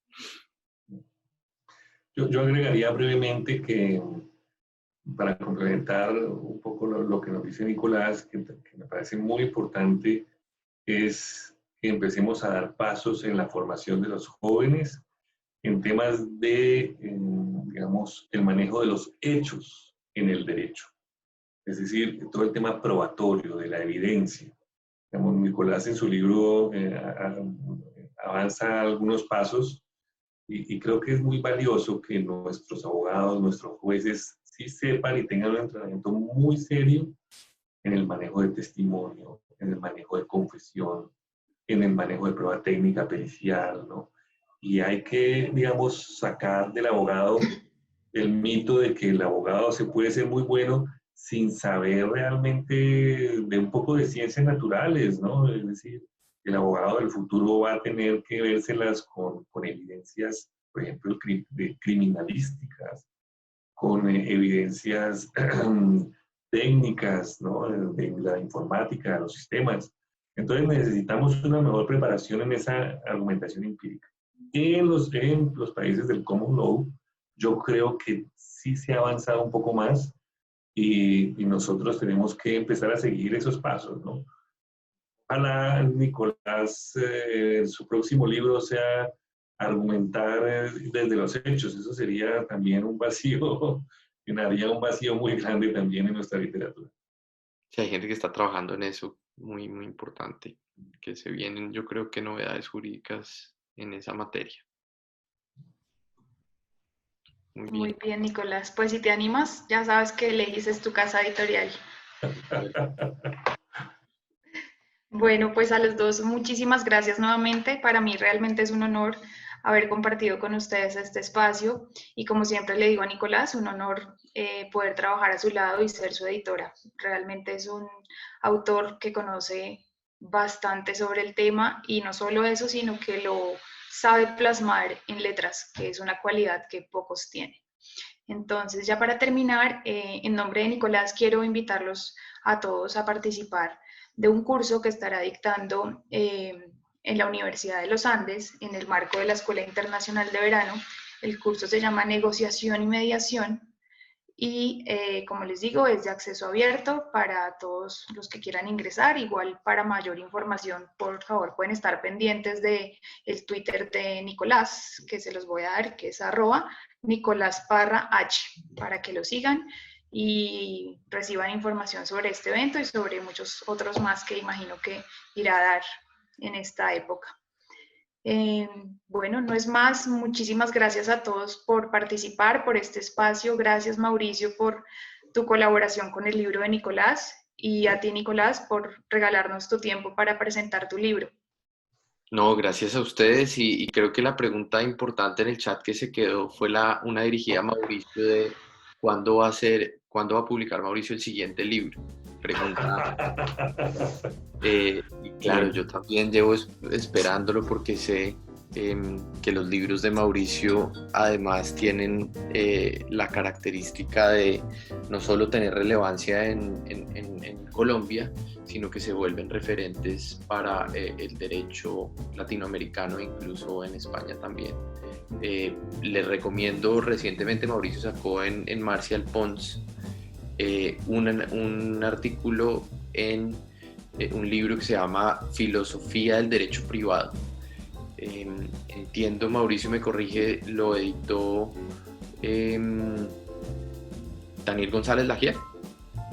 Yo agregaría brevemente que, para complementar un poco lo que nos dice Nicolás, que me parece muy importante, es que empecemos a dar pasos en la formación de los jóvenes en temas de, digamos, el manejo de los hechos en el derecho. Es decir, todo el tema probatorio, de la evidencia. Digamos, Nicolás en su libro avanza algunos pasos y creo que es muy valioso que nuestros abogados, nuestros jueces, sí sepan y tengan un entrenamiento muy serio en el manejo de testimonio, en el manejo de confesión, en el manejo de prueba técnica pericial, ¿no? Y hay que, digamos, sacar del abogado el mito de que el abogado se puede ser muy bueno sin saber realmente de un poco de ciencias naturales, ¿no? Es decir, el abogado del futuro va a tener que vérselas con evidencias, por ejemplo, criminalísticas, con evidencias técnicas, ¿no? De la informática, de los sistemas. Entonces necesitamos una mejor preparación en esa argumentación empírica. En los países del Common Law, yo creo que sí se ha avanzado un poco más y nosotros tenemos que empezar a seguir esos pasos, ¿no? Ojalá Nicolás, su próximo líbero sea argumentar desde los hechos. Eso sería también un vacío, llenaría un vacío muy grande también en nuestra literatura. Sí, hay gente que está trabajando en eso, muy, muy importante, que se vienen, yo creo que novedades jurídicas en esa materia. Muy bien, Nicolás. Pues si te animas, ya sabes que Legis es tu casa editorial. Bueno, pues a los dos, muchísimas gracias nuevamente. Para mí realmente es un honor haber compartido con ustedes este espacio y como siempre le digo a Nicolás, un honor poder trabajar a su lado y ser su editora. Realmente es un autor que conoce bastante sobre el tema y no solo eso, sino que lo sabe plasmar en letras, que es una cualidad que pocos tienen. Entonces, ya para terminar, en nombre de Nicolás quiero invitarlos a todos a participar de un curso que estará dictando en la Universidad de los Andes en el marco de la Escuela Internacional de Verano. El curso se llama Negociación y Mediación y como les digo es de acceso abierto para todos los que quieran ingresar. Igual para mayor información por favor pueden estar pendientes de el Twitter de Nicolás, que se los voy a dar, que es @NicolásParraH, para que lo sigan y reciban información sobre este evento y sobre muchos otros más que imagino que irá a dar en esta época. Bueno, no es más, muchísimas gracias a todos por participar, por este espacio. Gracias, Mauricio, por tu colaboración con el libro de Nicolás y a ti, Nicolás, por regalarnos tu tiempo para presentar tu libro. No, gracias a ustedes y creo que la pregunta importante en el chat que se quedó fue una dirigida a Mauricio de cuándo va a publicar Mauricio el siguiente libro. Pregunta. Y claro, yo también llevo esperándolo porque sé que los libros de Mauricio además tienen la característica de no solo tener relevancia en Colombia, sino que se vuelven referentes para el derecho latinoamericano e incluso en España también. Les recomiendo, recientemente Mauricio sacó en Marcial Pons un artículo en un libro que se llama Filosofía del Derecho Privado. Entiendo, Mauricio me corrige, lo editó Daniel González Lagier.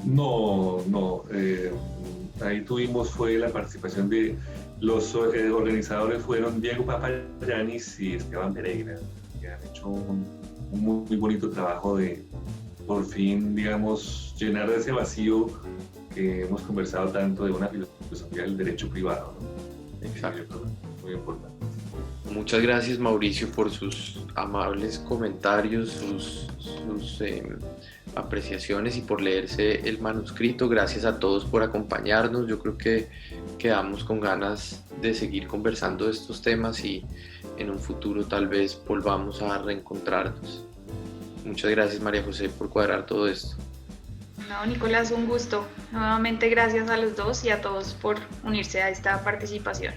No, ahí fue la participación de los organizadores, fueron Diego Papayanis y Esteban Pereira, que han hecho un muy bonito trabajo de, por fin, digamos, llenar ese vacío que hemos conversado tanto de una filosofía del derecho privado, ¿no? Exacto. Muy importante. Muchas gracias, Mauricio, por sus amables comentarios, sus apreciaciones y por leerse el manuscrito. Gracias a todos por acompañarnos. Yo creo que quedamos con ganas de seguir conversando de estos temas y en un futuro tal vez volvamos a reencontrarnos. Muchas gracias, María José, por cuadrar todo esto. No, Nicolás, un gusto. Nuevamente gracias a los dos y a todos por unirse a esta participación.